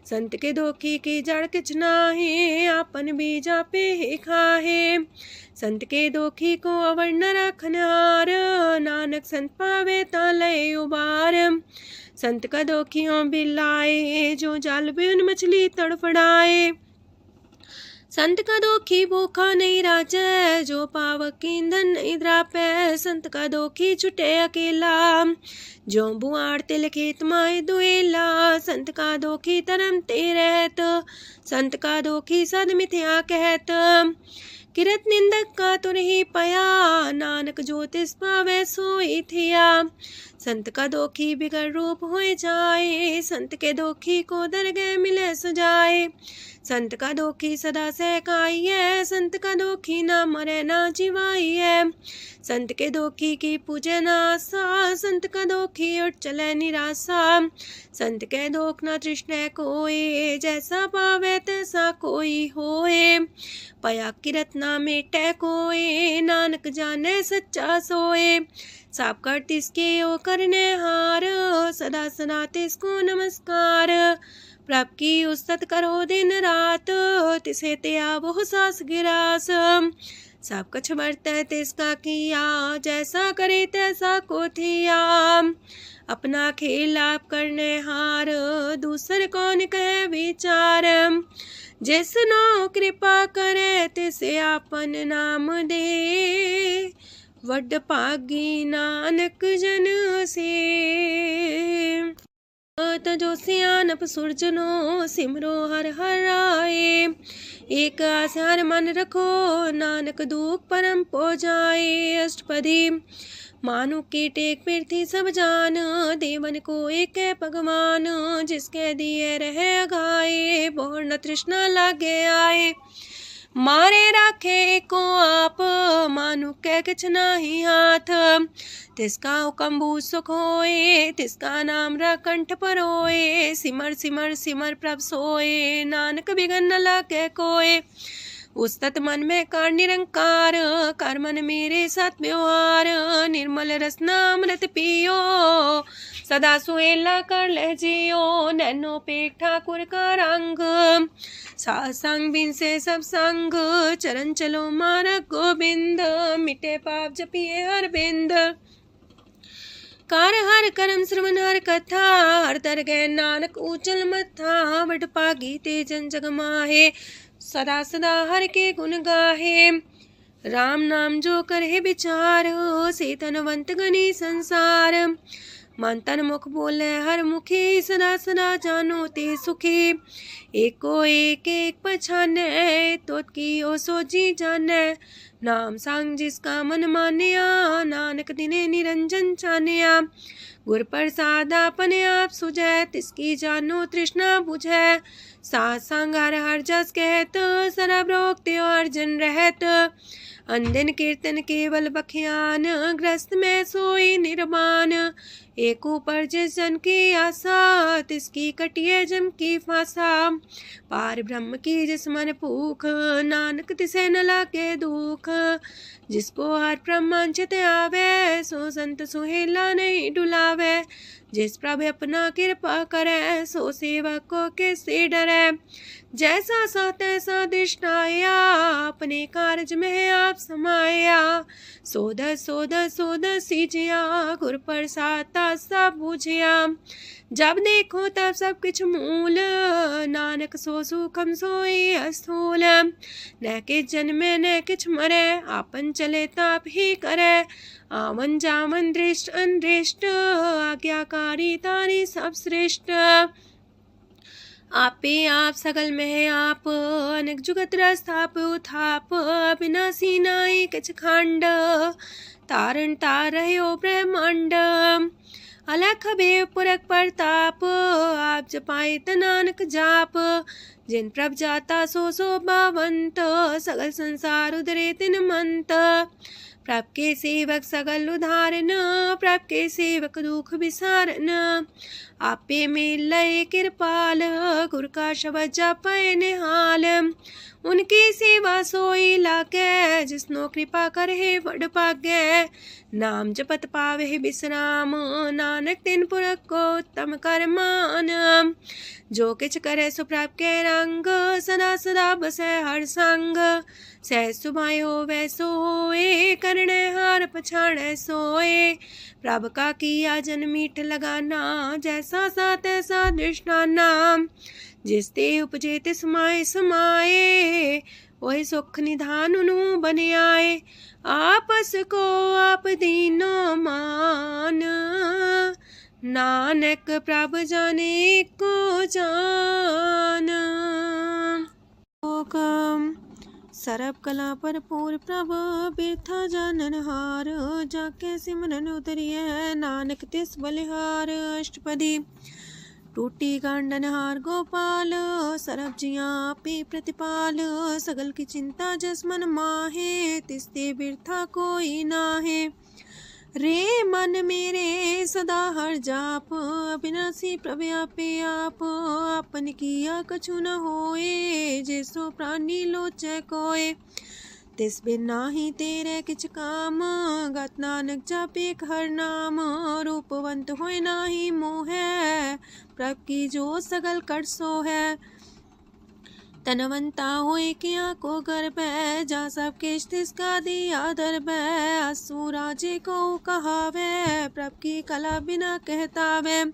संत के दोखी की जड़ किछ नाहे, आपन बीजा पे ही खाहे, संत के दोखी को अवर न रखनार, नानक संत पावे ता लय उबार, संत का दोखियों बिलाए, जो जाल बिन मछली तड़फड़ाए, संत का दोखी भूखा नहीं राजे, जो पावक ईंधन नहीं द्रापे, संत का दोखी छुटे अकेला, जो बुआड़ तिल खेत माए दुएला, संत का दोखी तरम ते रहत, संत का दोखी सद मिथ्या कहत, किरत निंदक का तुर ही पया, नानक जो तिस पावे सोई थिया, संत का दोखी बिगड़ रूप होए जाए, संत के दोखी को दरगह मिले सजाए, संत का दोखी सदा सहकाइए, संत का दोखी ना मरे ना जिवाइए, संत के दोखी की पूजे ना आशा, संत का दोखी उठ चले निराशा, संत के दोख ना तृष्णा कोई, जैसा पावे तैसा कोई होए, पया किरत ना मेटे कोई, नानक जाने सच्चा सोए, साप कर तिसके ओ करने हार, सदा सदा तिसको नमस्कार, प्रभ की उस्तत करो दिन रात, तिसे त्या वो सास गिरास, सब कछ बरतै तिसका किया, जैसा करे तैसा को थिया, अपना खेल आप करने हार, दूसर कौन कहे विचार, जिसनो कृपा करे तिसे आपन नाम दे, वड पागी नानक जन से, तजो सियानप सुरजनो, सिमरो हर हर आए, एक आस हर मन रखो, नानक दुख परम पो जाए, अष्टपदी मानु के टेक पृथ्वी सब जान, देवन को एक है भगवान, जिसके दिए रहे अघाए, बोर न तृष्णा लागे आए, मारे राखे को आप, मानु के किछ नाही हाथ, तिसका हुक्म भू सुख होए, तिसका नाम कंठ पर होए, सिमर सिमर सिमर प्रभ सोए, नानक बिगन न लागे कोय, उस्तत मन में कर निरंकार, कर मन मेरे साथ व्यवहार, निर्मल रसना अमृत पियो, सदा सुहेला कर ले जियो, नैनो पेट ठाकुर का रंग, सासंग बिन से सब संग, चरण चलो मार्ग गोविंद, मिटे पाप जपिए हर बिंद, कार हर करम श्रवण हर कथा, हर तर गए नानक ऊचल मथा, वड पागी ते जन जग माहे, सदा सदा हर के गुण गाहे, राम नाम जो करे विचार, से तनवंत गनी संसार, मन तन मुख बोले हर मुखी, सदा सदा जानो ते सुखी, एको एक एक पछाने, तो की ओ सोची जाने, नाम सांग जिसका मन मानिया, नानक दिने निरंजन चानिया, गुर प्रसाद अपने आप सुझै, तिसकी जानो तृष्णा बुझै, साथ संग हर हर जस कहत, सरब रोग त्यो अर्जन रहत, अंदिन कीर्तन केवल बखियान, ग्रस्त में सोई निर्माण, एक ऊपर जिस जन की आशा, तिसकी कटिए जम की फांसा, पार ब्रह्म की जिस मन भूख, नानक तिसे न लागे दुख, जिसको हर प्रमांचित आवे, सो संत सुहेला नहीं डुलावे, जिस प्रभु अपना कृपा करे, सो सेवक को किससे डरे, जैसा सा तैसा दृष्टाया, अपने कारज में आप समाया। सोध सोध सोध सीजिया, गुर प्रसाद सब बूझिया। जब देखो तब सब किछ मूल, नानक सो सुखम सोई अस्थूल। न किछ जन्मे न किछ मरे, आपन चले ताप ही करे। आवन जावन दृष्ट अनदृष्ट, आज्ञाकारी तारी सब श्रेष्ठ। आपे आप सगल में आप, अनेक जुगत रस्थाप उथाप। अविनाशी नाई किछ खंड, तारण तार रह्यो ब्रह्मांड। अलख बेव पुरख प्रताप, आप जपाए नानक जाप। जिन प्रभ जाता सो शोभावंत, सगल संसार उधरे तिन मंत। प्रभ के सेवक सगल उधारन, प्रभ के सेवक दुख विसारन। आपे में लय कृपाल, गुर का शब्द जपै निहाल। उनकी सेवा सोई लागे, जिसनो कृपा करे वड पागे। नाम जपत पावे विश्राम, नानक तिन पुरख को उत्तम कर मान। जो किछ करे सो प्रभ के रंग, सदा सदा बसै हर संग। सह सुभाए होवै सो होए, करणे हार पछाणै सोए। प्रभ का किया जन मीठ लगाना, जैसा सा तैसा दृष्टाना। जिस ते उपजे तिस माए समाए, ओहि सुख निधान उनु बन आए। आपस को आप दीनो मान, नानक प्रभ जाने को जान। सरब कला भरपूर प्रभ, बिरथा जानन हार। जाके सिमरन उतरिय, नानक तिस बलिहार। अष्टपदी। टूटी गांडन हार गोपाल, सरब जिया पे प्रतिपाल। सगल की चिंता जस मन माहे, तिसते बिरथा कोई नाहे। रे मन मेरे सदा हर जाप, अविनाशी प्रभ आपे आप। आपन किया कछु न होए, जैसो प्राणी लोचै कोय। तिस बिन नाही तेरे किछ काम, गत नानक जापे हर नाम। रूपवंत होय नाही मोह, प्रभ की जो सगल कर सो है। तनवंता होए किया को गर्भ, जा सब किश तिसका दिया दर्ब। असु राजे को कहावे, प्रभ की कला बिना कहतावे।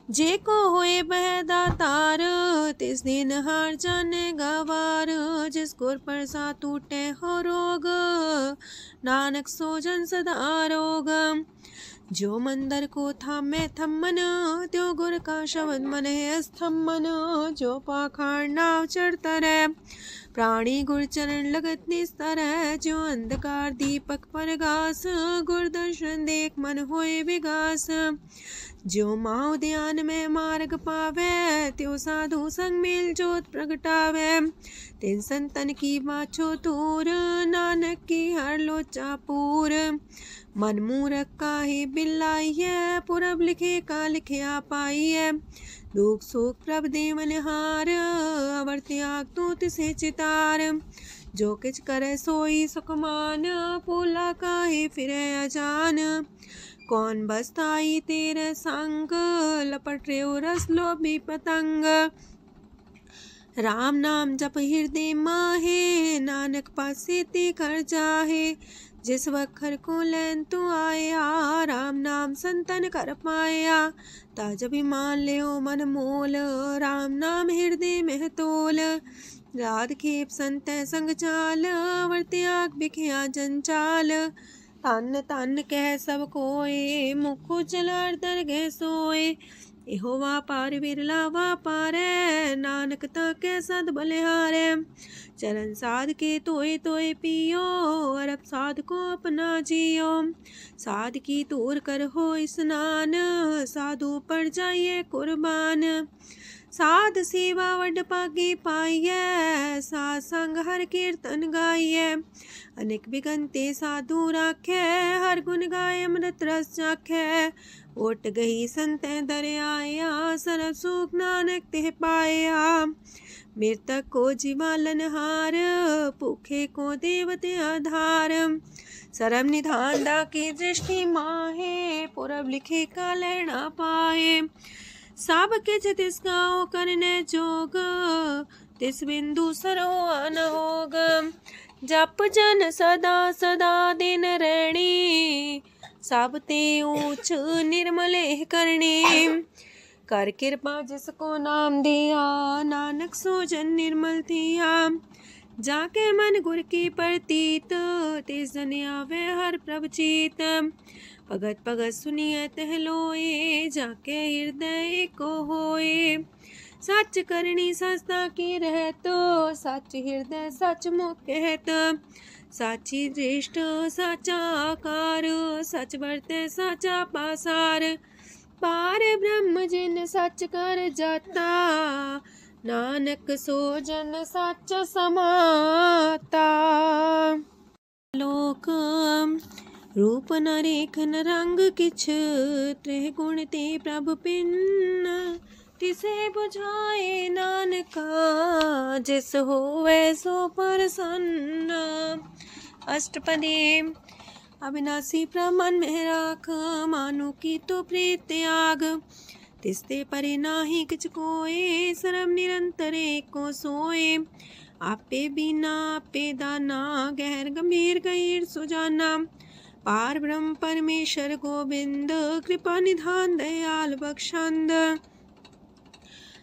जे को होए बह दातार, तिस दिन हार जाने गवार। जिस गुर प्रसाद टूटे हो रोग, नानक सो जन सदा रोग। जो मंदर को थामे थम्मन, त्यो गुर का शब्द मन है स्तम्भन। जो पाखाड़ नाव चढ़ता रहे, प्राणी गुर चरण लगत निस्तर है। जो अंधकार दीपक पर घास, गुर दर्शन देख मन होए विगास। जो माओ ध्यान में मार्ग पावे, त्यो साधु संग मेल जोत प्रगटावे। तिन संतन की बाछो तूर, नानक की हर लोचा पूर। मन मूरख काहे बिलाइए, पुरब लिखे का लिखिया पाइए। दुख सुख प्रभ देवन हार, अवर त्याग तू तिसे चितार। जो किछ करे सोई सुखमान, पोला काहे फिरे अजान। कौन बसताई तेरे संग, लपट रे रस लोभी पतंग। राम नाम जप हृदय माहे, नानक पासे ते कर जाहे। जिस वखर को लैन तू आया, राम नाम संतन कर पाया। ताज अभिमान ले मन मोल, राम नाम हृदय में तोल। राध खेप संत संग चाल, अवर त्याग बिखिया जंचाल। तन तन कह सब कोय, मुख चलार दरगह सोए। एहो वापार विरला वापारै, नानक ताके सद बलिहारै। चरण साध के तोय तोय पियो, अरब साध को अपना जियो। साध की तूर कर हो स्नान, साधु पर जाइए कुर्बान। साध सेवा वड पागे पाइए, साध संग हर कीर्तन गाइए। अनेक बिगंते साधु राखे, हर गुण गाय अमृत रस चाखे। ओट गई संत दर आया, सरब सुख नानक तिह पाया। मृतक को जीवालन हार, भूखे को देवते आधार। सरब निधान दा की दृष्टि माहे, पुरब लिखे का लेना पाए। सब किछ तिसका करने जोग, तिस बिंदु सरो अनहोग। जप जन सदा सदा दिन रैणी, सब ते ऊंच निर्मले करणी। कर कृपा जिसको नाम दिया, नानक सो जन निर्मल थिया। जाके मन गुर की प्रतीत, तिस जन आवे हर प्रभ चीत। भगत भगत सुनिए तह लोए, जाके हृदय को होए। सच करनी सस्ता की रहत, सच हृदय सच मुख कहत। साची दृष्ट साचा आकार, सच बरते साचा पासार। पार ब्रह्म जिन सच कर जाता, नानक सो जन सच समाता। लोक रूप न रेखन रंग किछ, त्रिह गुण ते प्रभ पिन। तिसे बुझाए नानका, जिस होवे सो प्रसन्न। अष्टपदी। अविनाशी प्रमन में राख, मानु की तो प्रीत त्याग। तिसते परे नाही किछ कोय, सर्व निरंतर एको सोए। आपे बिना आपे दाना, गहर गंभीर गहीर सुजाना। पार ब्रह्म परमेश्वर गोविंद, कृपा निधान दयाल बख्शंद।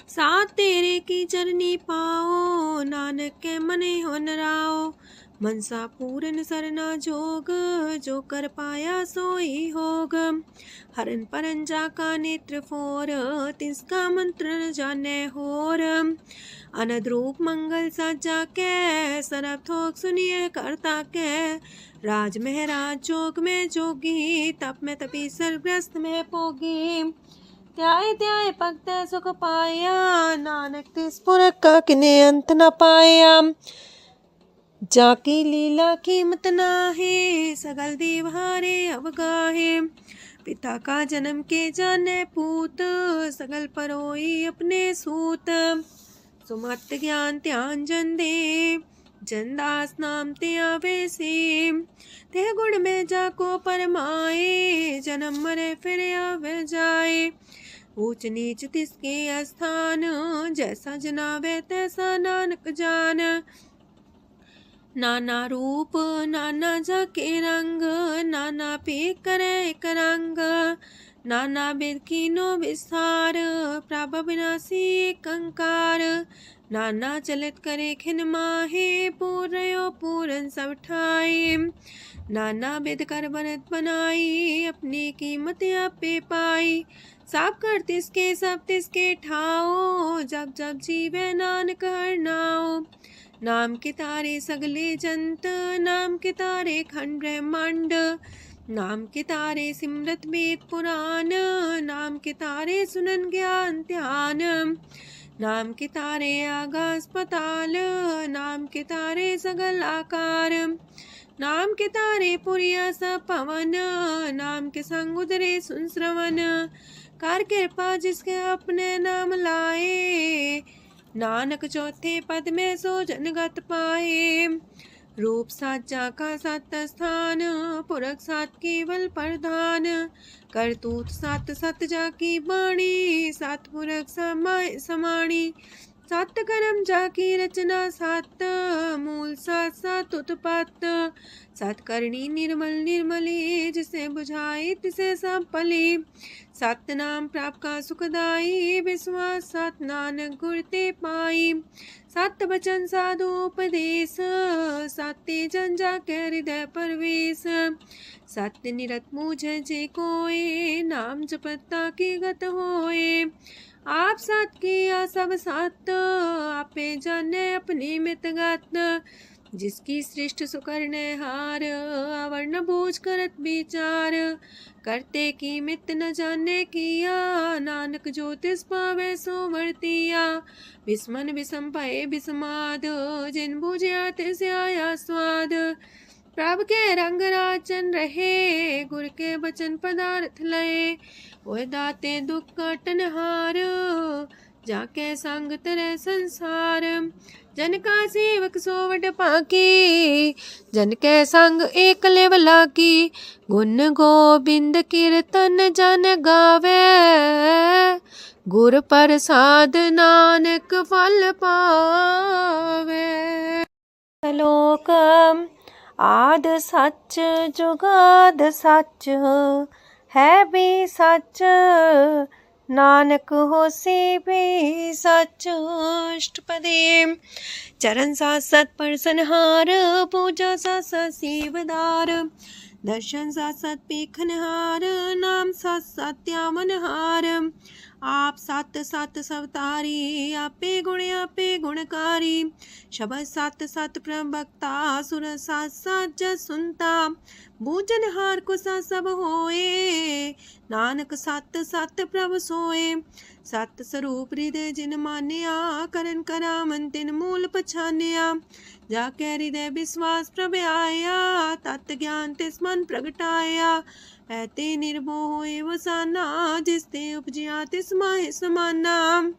साथ तेरे की चरनी पाओ, नानक के मने हो नराओ। मनसा पूरन सरना जोग, जो कर पाया सोई होग। हरन परन जाका नेत्र फोर, तिसका मंत्र न जाने होर। अनद रूप मंगल साजा के, सरब थोक सुनिए करता के। राज महराज जोग में जोगी, तप में तपी सर्वग्रस्त में पोगी। त्याय त्याय भक्त सुख पाया, नानक तिस पुरख का किने अंत न पाया। जाकी लीला कीमत नाहे, सगल देव हारे अवगाहे। पिता का जन्म के जाने पूत, सगल परोई अपने सूत। सुमत ज्ञान ध्यान जन दे, जनदास नाम ते आवे से। ते गुण में जाको परमाए, जन्म मरे फिर आवे जाए। ऊंच नीच तिसके स्थान, जैसा जनावे तैसा नानक जान। नाना रूप नाना जाके रंग, नाना पे करे एक रंग। नाना विध कीनो विस्तार, प्रभ विनाशी एक अंकार। नाना चलित करे खिन माहे, पूर्यो पूरन सब ठाए। नाना विध कर बनत बनाई, अपनी कीमत आपे पाई। सब कर तिसके सब तिसके ठाओ, जब जब जीवे नानक हर नाओ। नाम के तारे सगले जंत, नाम के तारे खंड ब्रह्मांड। नाम के तारे सिमरत वेद पुराण, नाम के तारे सुनन ज्ञान ध्यान। नाम के तारे आकाश पाताल, नाम के तारे सगल आकार। नाम के तारे पुरिया सब पवन, नाम के संग उदरे सुन श्रवण। कर कृपा जिसके अपने नाम लाए, नानक चौथे पद में सो जनगत पाए। रूप साचा का सत स्थान, पुरख सात केवल प्रधान। करतूत सात सत जाकी बाणी, सात पुरख समाय समाणी। सात कर्म जाकी रचना सात, मूल सात सात उत्पत्त। सात करणी निर्मल निर्मली, जिसे बुझाई तिसे सब पली। सत नाम प्राप्त का सुखदाई, विश्वास सत नानक गुर ते पाई। सत वचन साधु उपदेश, सत्य जन जाके हृदय परवेश। सत्य निरत मुझे जे कोय, नाम जपता की गत होए। आप सत किया सब सत, आपे जाने अपनी मित गत। जिसकी सृष्टि सुकरने हार, आवरण बूझ करत विचार। करते की मित न जाने किया, नानक ज्योतिष पावे सो वर्तिया। विस्मन विषम भय विस्माद, जिन बुझिया तिस आया स्वाद। प्रभ के रंग राचन रहे, गुर के बचन पदार्थ लय। ओह दाते दुख काटन हार, जाके संग तेरे संसार। जन का सेवक सोवट पाकी, जन के संग एक लेवला की। गुण गोबिंद कीर्तन जन गावे, गुर प्रसाद नानक फल पावे। श्लोक आद सच जुगाद सच, है भी सच नानक होसी भी सच। अष्टपदी चरण साथ सत परसनहार, पूजा साथ साथ सेवदार। दर्शन साथ साथ पेखनहार, नाम साथ साथ त्यावनहार। आप सत सत सवतारी, आपे गुणकारी। शबद सत सत प्रवक्ता, सुर साथ साथ जस सुनता। बूझनहार को सा सब होए, नानक सत सत प्रभु सोए। सत स्वरूप हृदय जिन मानिया, करन करावन तिन मूल पछानिया। जाके हृदय विश्वास प्रभ आया, तत् ज्ञान तिस मन प्रगटाया। ऐते निर्भो होए वसाना, जिसते उपजिया तिस माहि समाना।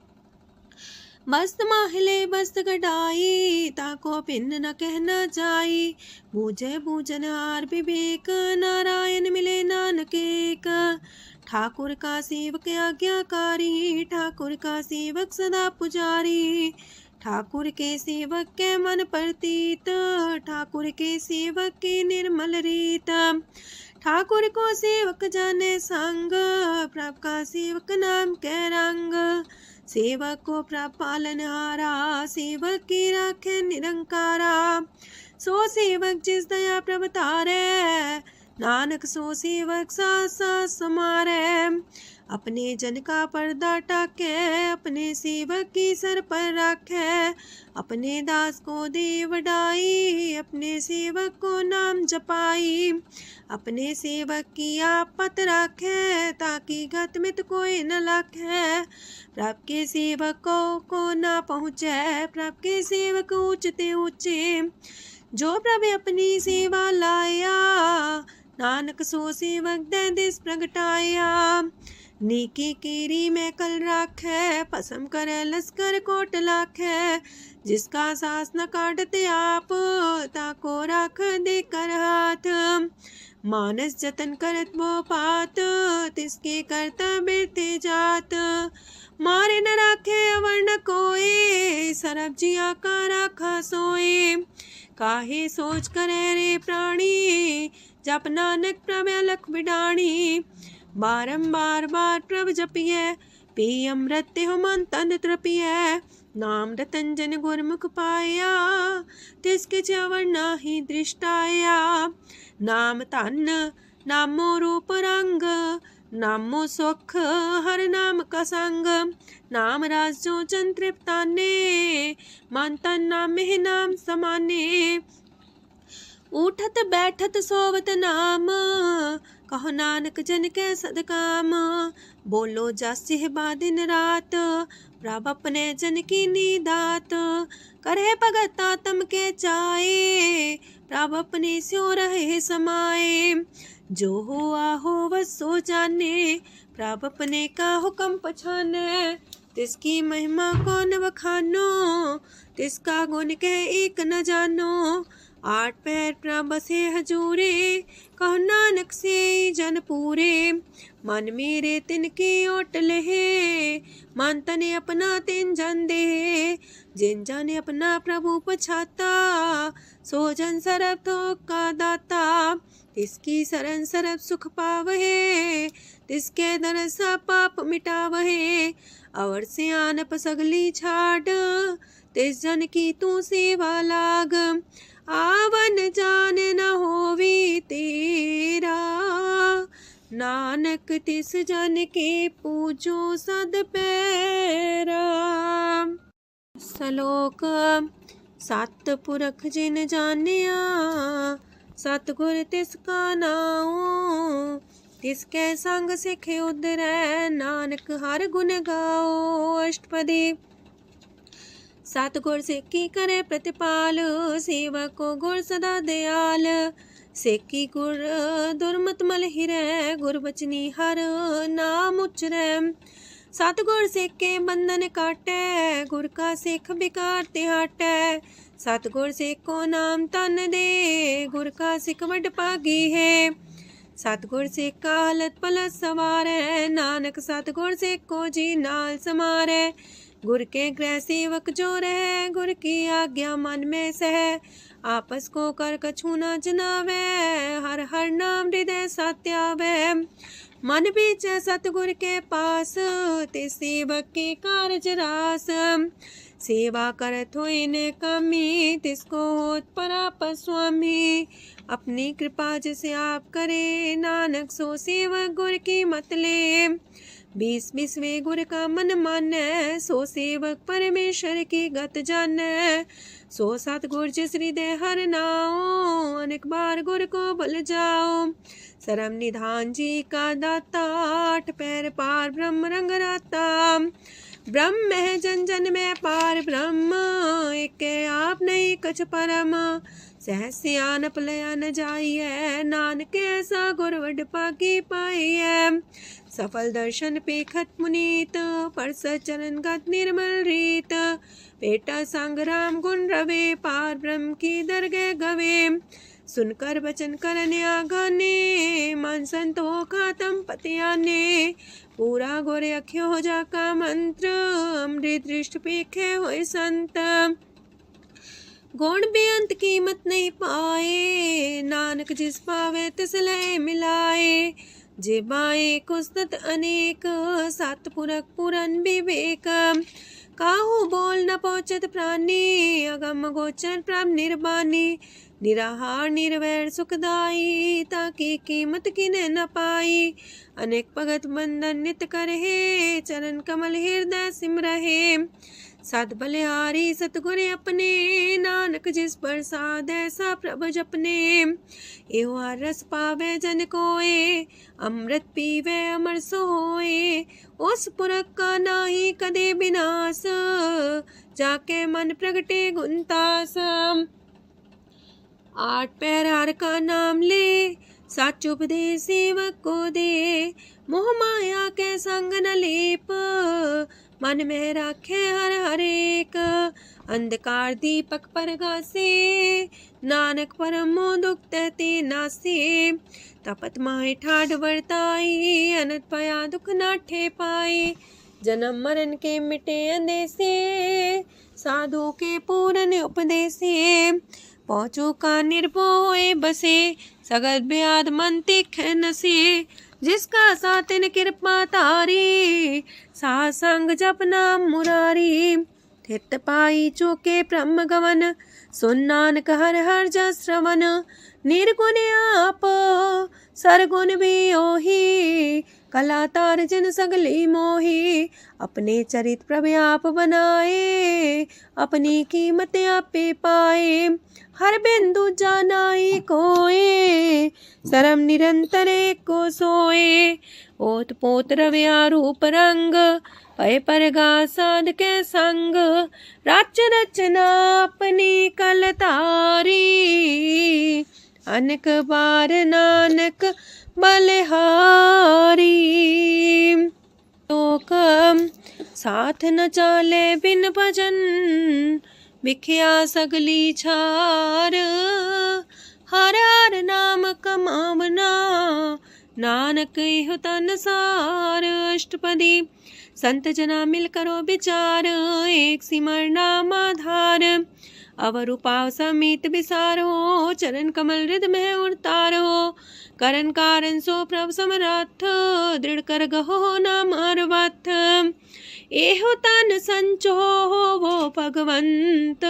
मस्त माहिले बस्त कटाई, ताको भिन्न न कहना जाई। बूझे बूझनहार विवेक, नारायण मिले नानक एक। ठाकुर का सेवक आज्ञाकारी, ठाकुर का सेवक सदा पुजारी। ठाकुर के सेवक के मन प्रतीत, ठाकुर के सेवक के निर्मल रीत। ठाकुर को सेवक जाने संग, प्रभ का सेवक नाम के रंग। सेवक को प्रभ पालनहारा, सेवक की राखे निरंकारा। सो सेवक जिस दया प्रभ तारे, नानक सो सेवक साथ साथ समारे। अपने जन का पर्दा टाके, अपने सेवक की सर पर रखे। अपने दास को दे वडाई, अपने सेवक को नाम जपाई। अपने सेवक की आपत राखे, ताकि गत मित कोई न लाखे। प्रभ के सेवकों को ना पहुँचे, प्रभ के सेवक ऊंचते ऊंचे। जो प्रभु अपनी सेवा लाया, नानक सो सेवक दे दिस प्रगटाया। नीकी कीरी में कल राखे, पसम करे लश्कर कोट लाखे। जिसका सास न काटते आप, ताको राख दे कर हाथ। मानस जतन करत वो पात, तिसके कर्तव्य ते जात। मारे न राखे अवर न कोई, सरब जिया का राखा सोए। काहे सोच करे रे प्राणी, जप नानक प्रभ अलख बिडाणी। बारंबार बार प्रभ जपिए, पी अमृत हो मन तन तृपिए। नाम रतन जन गुरमुख पाया, तिसके चवर नाही दृष्टाया। नाम धन नामो रूप रंग, नामो सुख हर नाम का संग। नाम राज जो जन तृप्ताने, मन तन नाम ही नाम समाने। उठत बैठत सोवत नाम, कहो नानक जन के सदकाम। बोलो जासिह बा दिन रात, प्रभ अपने जन की नीदात। करे भगत आत्म के चाए, प्रभ अपने स्यो रहे समाए। जो हो आहो बस सो जाने, प्रभ अपने का हुक्म पछाने। तिसकी महिमा कौन बखानो, तिसका गुण के एक न जानो। आठ पैर प्रभ बसे हजूरे, कहो नानक से जन पूरे। मन मेरे तिनकी ओट लहे, मन तने अपना तिन जन दे। जिन जन अपना प्रभु पछाता, सो जन सरब थोक का दाता। तिसकी शरण सरब सुख पावहे, तिसके दरसा पाप मिटावहे। अवर से आनप सगली छाड़, तिस जन की तू सेवा लाग। आवन जान न होवी तेरा, नानक तिस जन के पूजो सद पैरा। श्लोक सत पुरख जिन जानिया, सतगुर तिसका नाओ। तिसके संग सिख उधरै, नानक हर गुण गाओ। अष्टपदी सतगुर सिक्की करे प्रतिपाल, सेवक को गुर सदा दयाल। सेकी गुर दुर्मत मल हिरै, गुर बचनी हर नाम उचरै। सतगुर सिख के बंधन काटै, गुर का सिख बिकार ते हटै। सतगुर सिख को नाम तन दे, गुर का सिख वड भागी है। सतगुर सिख का हलत पलत सवारै, नानक सतगुर सिख को जी नाल समारै। गुर के गृह सेवक जो रहे, गुर की आज्ञा मन में सह। आपस को कर कछु न जनावै, हर हर नाम हृदय सत्यावै। मन बीच सतगुर के पास, ते सेवक के कारज रास। सेवा करत होए ने कामी, तिसको होत परापस स्वामी। अपनी कृपा जिसे आप करे, नानक सो सेवक गुर की मत ले। 20 गुर का मन मानै, सो सेवक परमेश्वर की गत जानै। सो सतगुर जिस हृदय हर नाओ, अनेक बार गुर को बल जाओ। सरम निधान जी का दाता, 8 पैर पार ब्रह्म रंग राता। ब्रह्म है जन जन में पार ब्रह्म, एक आप नहीं कछ परम। सहज सियानप लया न जाइए, नानक ऐसा गुर वड पागी पाइए। सफल दर्शन पेखत मुनीत, परसत चरण गत निर्मल रीत। पेटा संग राम गुण रवे, पार ब्रह्म की दरगह गवे। सुनकर बचन करन आगाने, मन संतो खातम पतियाने। पूरा गोरे अख्यो हो जाका मंत्र, अमृत दृष्ट पेखे होए संत। गुण बेअंत कीमत नहीं पाए, नानक जिस पावे तिस लय मिलाए। जे बाए कुस्तत अनेक, सतपुरख पुरन विवेक। काहू बोल न पहुँचत प्राणी, अगम गोचर प्रभ निर्बानी। निराहार निर्वैर सुखदाई, ताकि कीमत किने न पाई। अनेक भगत बंधन नित करहे, चरण कमल हृदय सिमरहे। सत बलिहारी सतगुर अपने, नानक जिस प्रसाद ऐसा प्रभु जपने। एहो हर रस पावे जन कोए, अमृत पीवे अमर सोए। उस पुरख का नाही कदे विनाश, जाके मन प्रगटे गुणतास। 8 पैर हर का नाम ले, सच उपदेश सेवक को दे। मोह माया के संग न लेप, मन में राखे हर हर एक। अंधकार दीपक परगासे, नानक परम मोह दुख ते नासे। तपत माहे ठाड वर्ताई, अनंत पया दुख नाठे पाए। जन्म मरण के मिटे अंदेसे, साधु के पूरन उपदेसे। पहुँचो का निर्भय बसे, सगत ब्याद मन तिख नसे। जिसका सातिन कृपा तारी, साध संग जप नाम मुरारी। थित पाई चूके ब्रह्म गवन, सुन नानक हर हर जस श्रवण। निर्गुण आप सरगुण भी ओही, कला तार जिन सगली मोही। अपने चरित प्रभ आप बनाए, अपनी कीमत आपे पाए। हर बिंदु जानाई कोए, सरम निरंतर को सोए। ओत पोत रव्या रूप रंग, पय परगा साध के संग। राच रचना अपनी कल तारी, अनेक बार नानक बलिहारी। लोक साथ न चाले बिन भजन, बिखिया सगली छार। हर हर नाम कमावना, नानक इह तन सार। अष्टपदी संत जना मिल करो विचार, एक सिमर नाम आधार। अवर उपाव समीत विसारो, चरण कमल हृदय में उतारो। करन कारण सो प्रभ समरथ, दृढ़ कर गहो नाम अर्वथ। एहो तन संचो वो भगवंत,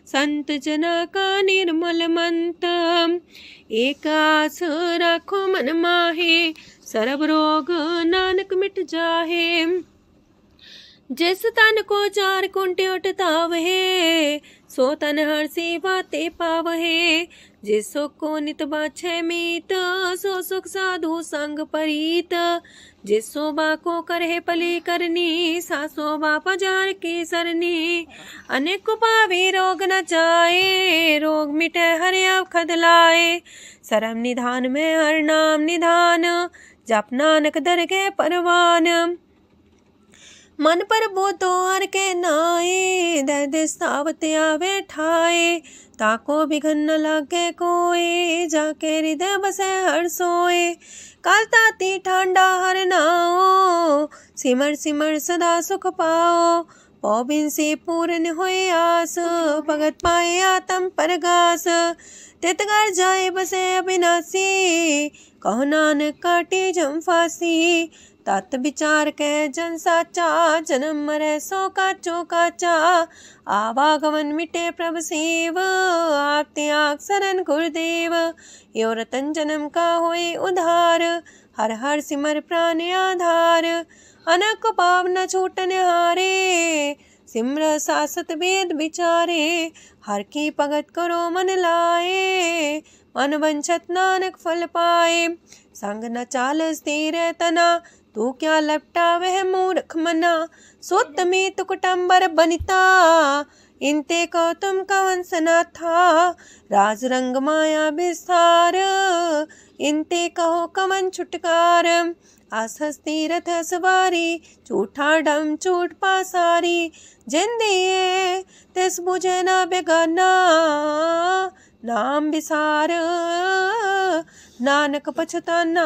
संत जना का निर्मल मंत। एक आस राखो मन माहे, सरब रोग नानक मिट जाहे। जिस तन को 4 कुंटे उठतावहे, सो तन हर सेवा ते पावहे। जिस सुख को नित बाछे मीत, सो सुख साधु संग परीत। जिस शोभा को करहे पली करनी, सा शोभा पजार की सरनी। अनेक पावे रोग न जाए, रोग मिटे हर अवखद लाए। सरम निधान में हर नाम निधान, जप नानक दरगह परवान। मन पर बोतो हर के नाए, दर्द सावत आवे ठाए। ताको बिघन न लागे कोई, जाके हृदय बसे हर सोए। काल ताती ठांडा हर नाओ, सिमर सिमर सदा सुख पाओ। पौबिन से पूर्ण होए आस, भगत पाए आत्म परगास। तितगर जाए बसे अविनाशी, कहो नानक काटे जम फांसी। तत् विचार कह जन साचा, जन्म मरै सो काचो काचा। आवागमन मिटे प्रभ सेव, आप त्याग शरण गुरुदेव। यो रतन जन्म का होए उधार, हर हर सिमर प्राण आधार। अनक पाव न छूटन हारे, सिमर सासत वेद विचारे। हर की भगत करो मन लाए, मन वंछत नानक फल पाए। संग न चाल स्थिर तना, तू क्या लपटा वह मूर्ख मना। सुत में तु कुटुम्बर बनिता, इनते को तुम कवन सना था। राज रंग माया विस्तार, इनते कहो कवन छुटकार। आसस तीरथ सवारी, झूठा डम झूठ पासारी। जिन दिए तिस बुझे न बेगाना, नाम विसार नानक पछताना।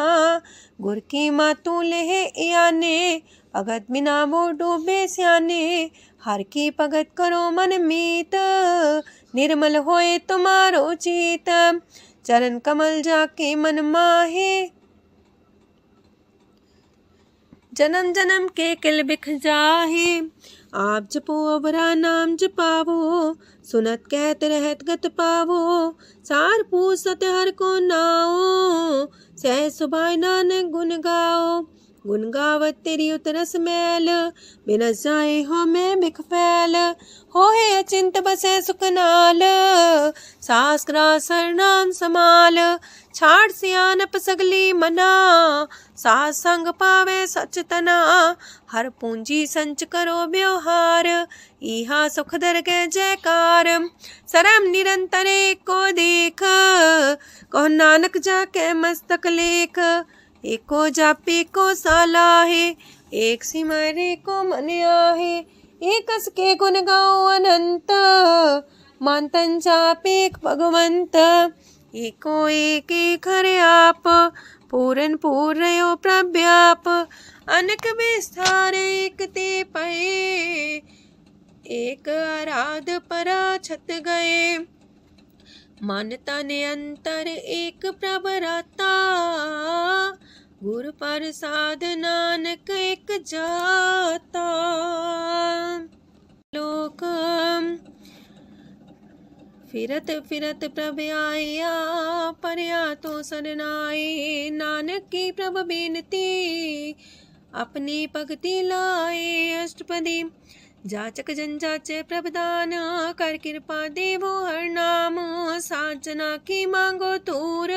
गुर की मातू लेहे याने, भगत बिना वो डूबे स्याने। हर की भगत करो मन मीत, निर्मल होए तुम्हारो चित। चरण कमल जाके मन माहे, जन्म जन्म के किल बिख जाहे। आप जपो अवरा नाम जपावो, सुनत कहत रहत गत पावो। सार पूसत हर को नाओ, सह सुभाय नानक गुण गाओ। गुण गावत तेरी उतरस मैल, बिनस जाए हो मैं बिख फैल। हो है अचिंत बसे सुखनाल, सास ग्रास हर नाम समाल। छाड़ सियानप सगली मना, सास संग पावे सच तना। हर पूंजी संच करो व्यवहार, इहा सुख दर के जयकार। सरम निरंतर को देख, कहो नानक जाके मस्तक लेख। एको जापे को साला है, एक सिमरे को मन आहे। एकस के गुण गाओ अनंत, मानतन जापे भगवंत। एको एक एक हरे आप, पूरन पूर्णयो प्रव्याप। अनक विस्तार एक ते पए, एक आराध परा छत गए। मानता ने अंतर एक प्रभ राता, गुर प्रसाद नानक एक जाता। लोक फिरत फिरत प्रभ आया, परया तो सरनाए। नानक की प्रभ बेनती, अपनी भगति लाए। अष्टपदी जाचक जन जाचे प्रभदान, कर कृपा देवो हर नाम। साजना की मांगो तूर,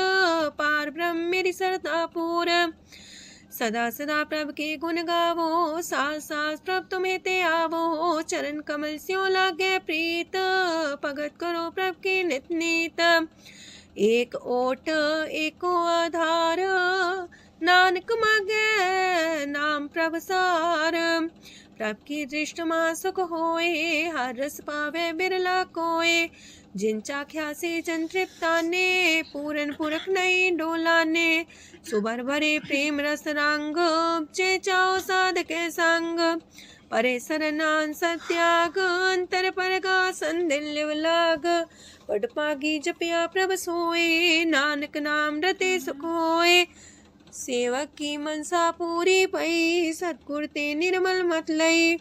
पार ब्रह्म मेरी सरदा पूर। सदा सदा प्रभ के गुण गावो, सास सास प्रभ तुम्हें ते आवो। चरण कमल स्यों लागे प्रीत, भगत करो प्रभ के नित नीत। एक ओट एको आधार, नानक मांगे नाम प्रभ सार। प्रभ की दृष्ट मां सुख होए, हर रस पावे बिरला कोय। जिन चाख्या से जन तृप्ताने, पूरन पुरख नहीं डोलाने। सुबर भरे प्रेम रस रंग, जे चाओ साधके संग। परे सरनान सत्याग, अंतर परगा संदिल लाग। पट पागी जपिया प्रभ सोए, नानक नाम रते सुख होए। सेवक की मनसा पूरी पई, सतगुर ते निर्मल मत लई।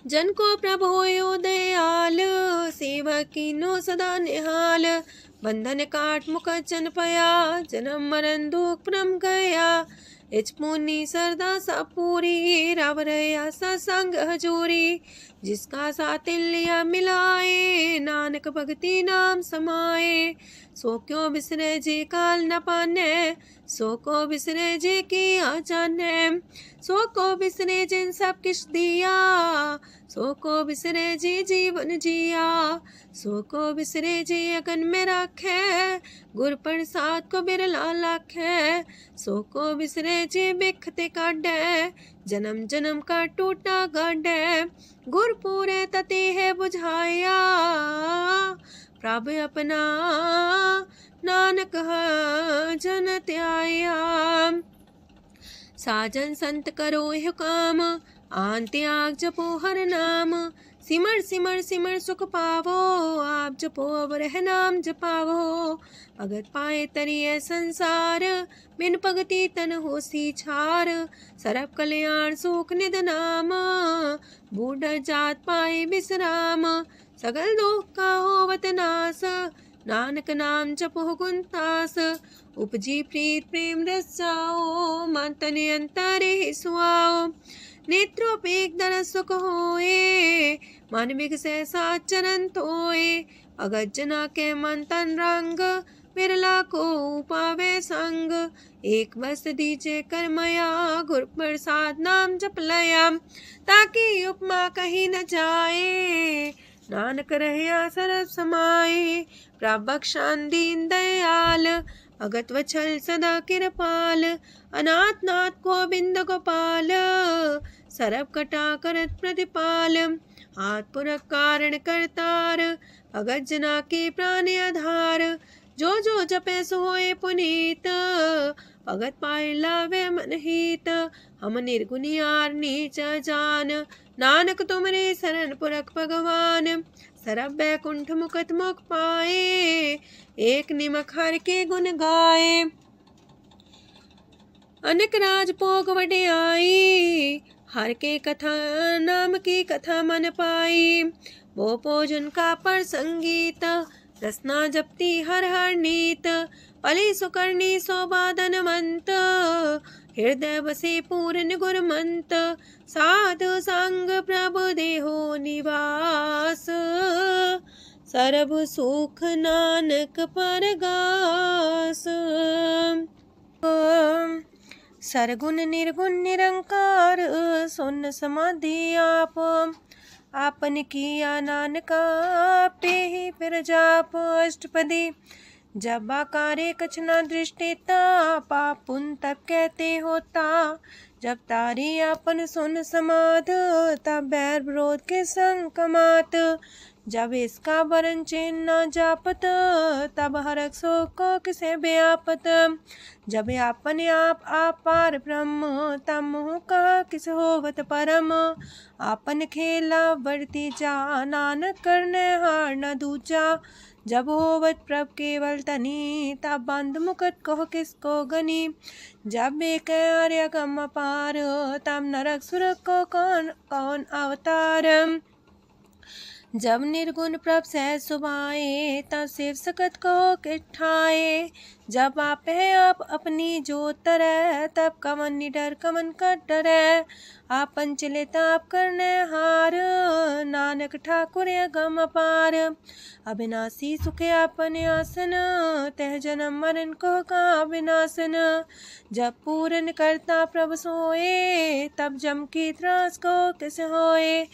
जन को प्रभु होयो दयाल, सेवक की नो सदा निहाल। बंधन काट मुकचन पया, जन्म मरण दुख परम गया। इच पुनी सरदा सा पूरी, रव रया सत्संग हजूरी। जिसका सातिल्य मिलाए, नानक भगति नाम समाए। सो क्यों बिसरे जे काल न पाने, सो को बिसरे जे की आ जाने। सो को बिसरे जिन सब किछ दिया, सो को बिसरे जे जीवन जिया। सो को बिसरे जे अगन में राखे, गुर प्रसाद को बिरला लाखे। सो को बिसरे जे बिखते काढे, जन्म जन्म का टूटा गढ़ गुरपुरे तते है बुझाया। प्रभु अपना नानक जन त्याया। साजन संत करो यह काम आन त्याग जपो हर नाम। सिमर सिमर सिमर सुख पावो आप जपो अब रह नाम जपावो। भगत पाए तरिए संसार बिन भगति तन होसी छार। सरब कल्याण सुख निध नाम बूढ़ जात पाए विश्राम। सगल दुख का होवत नाश नानक नाम जपो गुणतास। उपजी प्रीत प्रेम रस जाओ मन तन अंतरे सुआओ। नेत्रोपेक दरस सुख होए मन बिगसे सात चरण तोए। अगत जना के मन तन रंग बिरला को पावे संग। एक बस दीजे कर मया गुर प्रसाद नाम जप लया। ताकि उपमा कहीं न जाए नानक रहे सरब समाए। प्रभु बख्शान दीन दयाल अगत वछल सदा कृपाल। अनाथ नाथ गोविंद गोपाल सरब कटा करत प्रतिपाल। हाथ पुरख कारण करतार भगत जना के प्राण आधार। जो जो जपे सो होए पुनीत भगत पाए लावे मन हित। हम निर्गुनियार नीच जान नानक तुमरे शरण पुरख भगवान। सरब बैकुंठ मुकत मुख पाए एक निमक हर के गुण गाए। अनेक राज भोग वडे आई हर के कथा नाम की कथा मन पाई। वो भोजन का पर संगीत रसना जपती हर हर नीत। पली सुकर्णी सौबादन मंत हृदय बसे पूर्ण गुरमंत। साधु संग प्रभु देहो निवास सरब सुख नानक परगास। सरगुण निर्गुण निरंकार सुन समाधि आप। आपन किया नानका पे ही फिर जाप। अष्टपदी जब आकारे कछ न दृष्टिता पाप पुन तब कहते होता। जब तारी आपन सुन समाध तब बैर विरोध के संग कमात। जब इसका वरण चिन्ह न जापत तब हरक शोक को किसे व्यापत। जब आपने आप पार ब्रह्म तब मुँह का किस होवत परम। आपन खेला बढ़ती जा नानक करने हार न दूजा। जब होवत प्रभ केवल तनी तब बंद मुकट कहो किसको गनी। जब एक आर्य गम पार तब नरक सुरक को कौन कौन अवतार। जब निर्गुण प्रभ सह सुभाए तब शिव सकत को किठाए। जब आप है आप अपनी जो तरह तब कमन निडर कमन का डरे। आपन चले ताप करने हार नानक ठाकुर गम पार। अविनाशी सुखे आपन आसन तह जन्म मरण को का विनाशन। जब पूरन करता प्रभु सोए तब जम की त्रास को किस होए।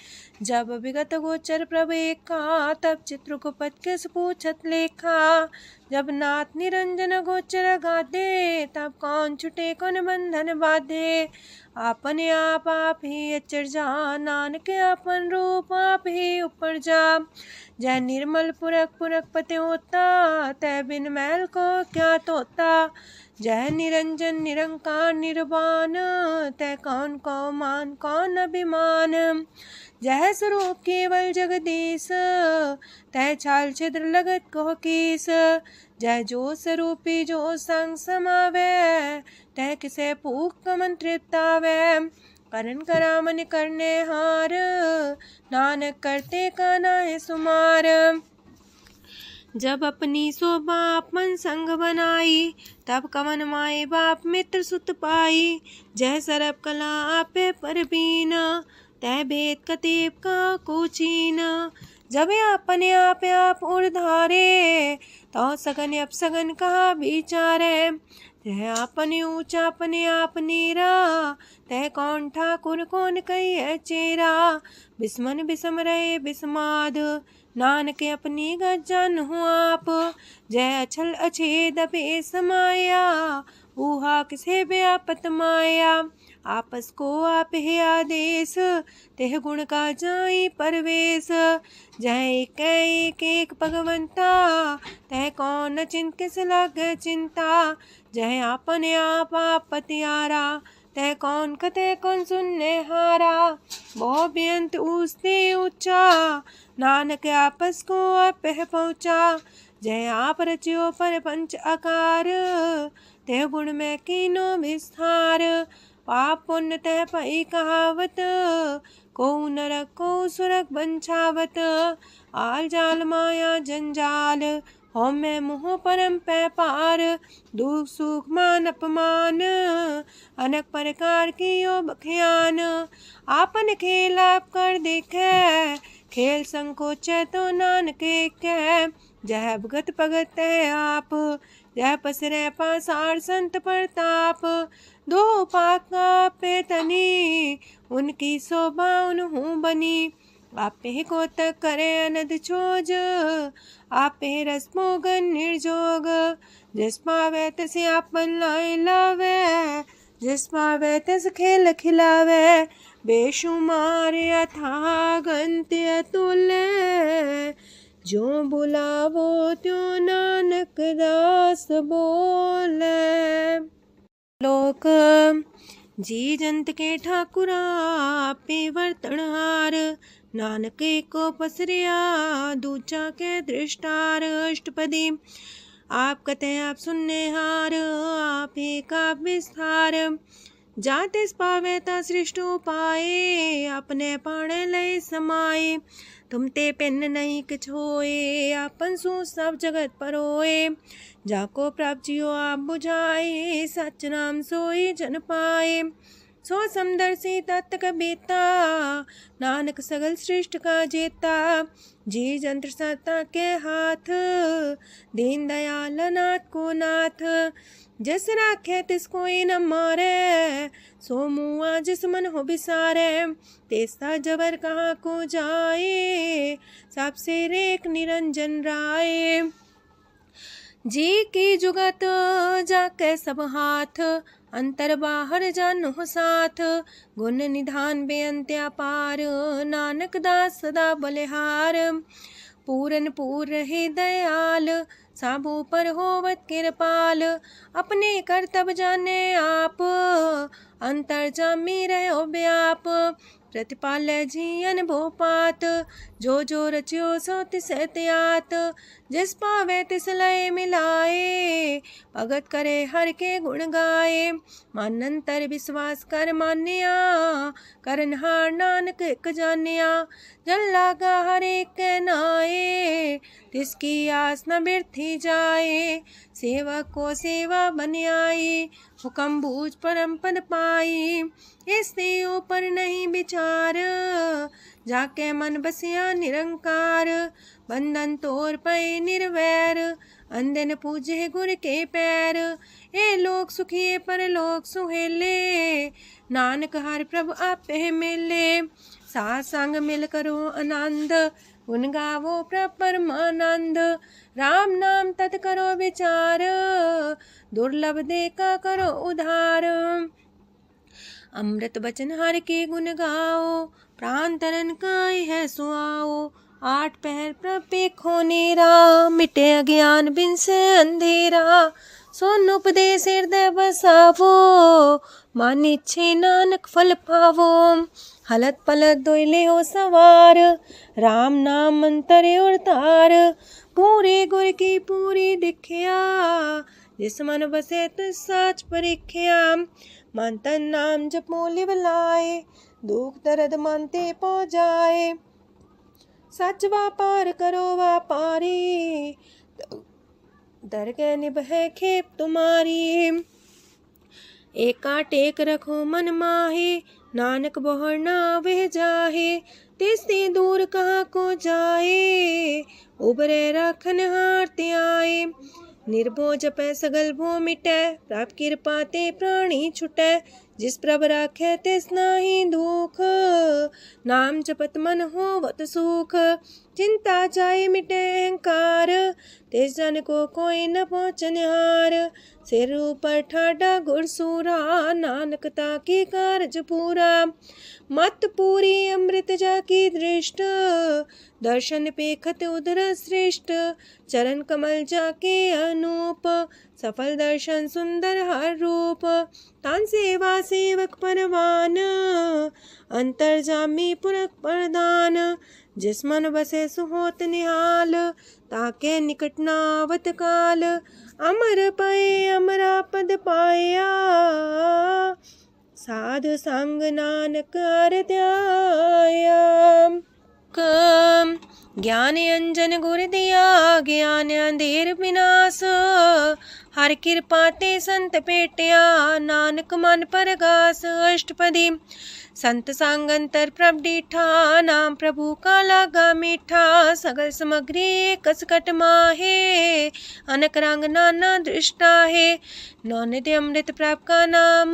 जब विगत गोचर प्रभु एका तब चित्रकूपत किस पूछत लेखा। जब नाथ निरंजन गोचर गाधे तब कौन छुटे कौन बंधन बाधे। आपने आप ही अचर जा नानक आपन रूप आप ही ऊपर जा। जय निर्मल पुरख पुरख पते होता तय बिन मैल को क्या तोता। जय निरंजन निरंकार निर्वाण तय कौन को मान कौन अभिमान। जय स्वरूप केवल जगदीश तय छाल छिद्र लगत को कीस। जय जो स्वरूपी जो संग समावे तय किसे पूक मंत्रित आवे। करण करामन करने हार नानक करते का नाय सुमार। जब अपनी शोभा अपन संग बनाई तब कवन माए बाप मित्र सुत पाई। जय सरब कला आपे परबीन तय भेद कतीब का कोचीन। जब अपने आप उड़धारे तो सगन अपसगन कहा विचारे। तह अपने ऊंचा अपने आप नीरा तह कौन ठाकुर कौन कही है चेरा। बिस्मन बिसम रहे बिस्माद नानक अपनी गजन हो आप। जय अछल अछेद पे समाया ऊहा किसे व्यापत माया। आपस को आप है आदेश, तेह गुण का जाई परवेश। जह एक एक भगवंता, तह कौन चिंत किस लागे चिंता। जह आपने आप पतियारा, तह कौन कते कौन सुनने हारा। बहु बेअंत ऊसते ऊंचा, नानक आपस को आप है पहुँचा। जय आप रचियो पर पंच आकार, तेह गुण में कीनो विस्तार। पाप पुण्य तह पई कहावत, को नरक को सुरक बंछावत। आल जाल माया जंजाल, हो मैं मुँह परम पै पार। दुख सुख मान अपमान, अनेक प्रकार की यो बखियान। आपन खेल आप कर देखे, खेल संकोच तो नानक कह। जह भगत भगत है आप, जह पसरे पासार संत प्रताप। दो पाका पे तनी, उनकी शोभा उन्हूं बनी। आपे को तक करे अनद छोज, आपे रस मोगन निर्जोग। जिस पावे तसे आपन लाई लावे, जिस पावे तस खेल खिलावे। बेशुमार अथागंत अतुल्य, जो बुलावो त्यों नानक दास बोले। लोक जी जंत के ठाकुरा, आपे वर्तनहार। नानक को पसरिया, दूजा के दृष्टार। अष्टपदी आप कते आप सुनने हार, आप एक आप विस्तार। जाते पावे ता सृष्टो पाए, अपने पाणे लय समाए। तुम ते पिन नहीं किछ होए, आपन सु सब जगत परोए। जाको प्राप्त जियो आप बुझाए, सच नाम सोई जन पाए। सो समदर्शी तत्क बेता, नानक सगल सृष्ट का जेता। जी जंत्र सत्ता के हाथ, दीन दयाल नाथ को नाथ। जिस राखे तिस कोई न मारे, सो मुआ जिस मन हो बिसारे। तेसा जबर कहाँ को जाए, सबसे रेख निरंजन राय। जी की जुगत जाके सब हाथ, अंतर बाहर जानो साथ। गुण निधान बेअंत अपार, नानक दास सदा बलिहार। पूरन पूर रहे दयाल, साबू पर होवत कृपाल। अपने कर्तव्य जाने आप, अंतर जामी रहो व्याप। प्रतिपाल जियन भोपात, जो रचियो सो तिस त्यात। जिस पावे तिस लय मिलाए, भगत करे हर के गुण गाए। मानंतर विश्वास कर मान्या, करनहार नानक एक जानिया। जल लागा हर एक नाए, तिसकी आस न बिरथी जाए। सेवक को सेवा बन आई, हुक्म बूझ परम पद पाई। इससे ऊपर नहीं विचार, जाके मन बसिया निरंकार। बंधन तोड़ पे निर्वैर, अंधन पूजे गुर के पैर। ए लोक सुखिए पर लोक सुहेले, नानक हर प्रभु आपे मिले। साथ संग मिल करो आनंद, गुण गावो प्रभु परमानंद। राम नाम तत् करो विचार, दुर्लभ देखा करो उधार। अमृत बचन हर के गुण गाओ, प्राण तरन काय है सुआओ। आठ पहर प्रभु पेखो नेरा, मिटे अज्ञान बिन से अंधेरा। सोन उपदेश हृदय बसावो, मानिच्छे नानक फल पावो। हलत पलत दोइले हो सवार, राम नाम मंत्र उड़तार। पूरे गुर की पूरी दिखिया, जिस मन बसे तिस साच परिख्या। मन तन नाम जपो लिव लाए, दुख दर्द मानते पो जाए। सच व्यापार करो व्यापारी, दरगह निभे खेप तुम्हारी। एका टेक रखो मन माहे, नानक बहुर ना वह जाहे। तिससे दूर कहाँ को जाए, उबरे राखन हार ते आए। निर्भो जपै सगल भो मिटै, प्राप कृपा ते प्राणी छुटै। जिस प्रभ राखे तिस नाही दुख, नाम जपत मन होवत सुख। चिंता जाए मिटे अहंकार, तिस जन को कोई न पहुँचनिहार। सिर ऊपर ठाडा गुरसूरा, नानक ताकी कारज पूरा। मत पूरी अमृत जाकी दृष्ट, दर्शन पेखत उदर श्रेष्ठ। चरण कमल जाके अनूप, सफल दर्शन सुंदर हर रूप। तान सेवा सेवक परवान, अंतर जामी पुरख प्रधान। जिस मन बसे सुहोत निहाल, ताके निकट नावत काल। अमर पाए अमरा पद पाया, साध संग नानक हर ध्याया। ज्ञान अंजन गुर दिया, ज्ञान अंधेर विनाश। हर कृपा ते संत पेटिया, नानक मन परगास। अष्टपदी संत संग अंतर प्रभ डीठा, नाम प्रभु का लागा मीठा। सगल सामग्री कसकट माहे, अनक रंग नाना दृष्टा है। नौनिधि अमृत प्रभ का नाम,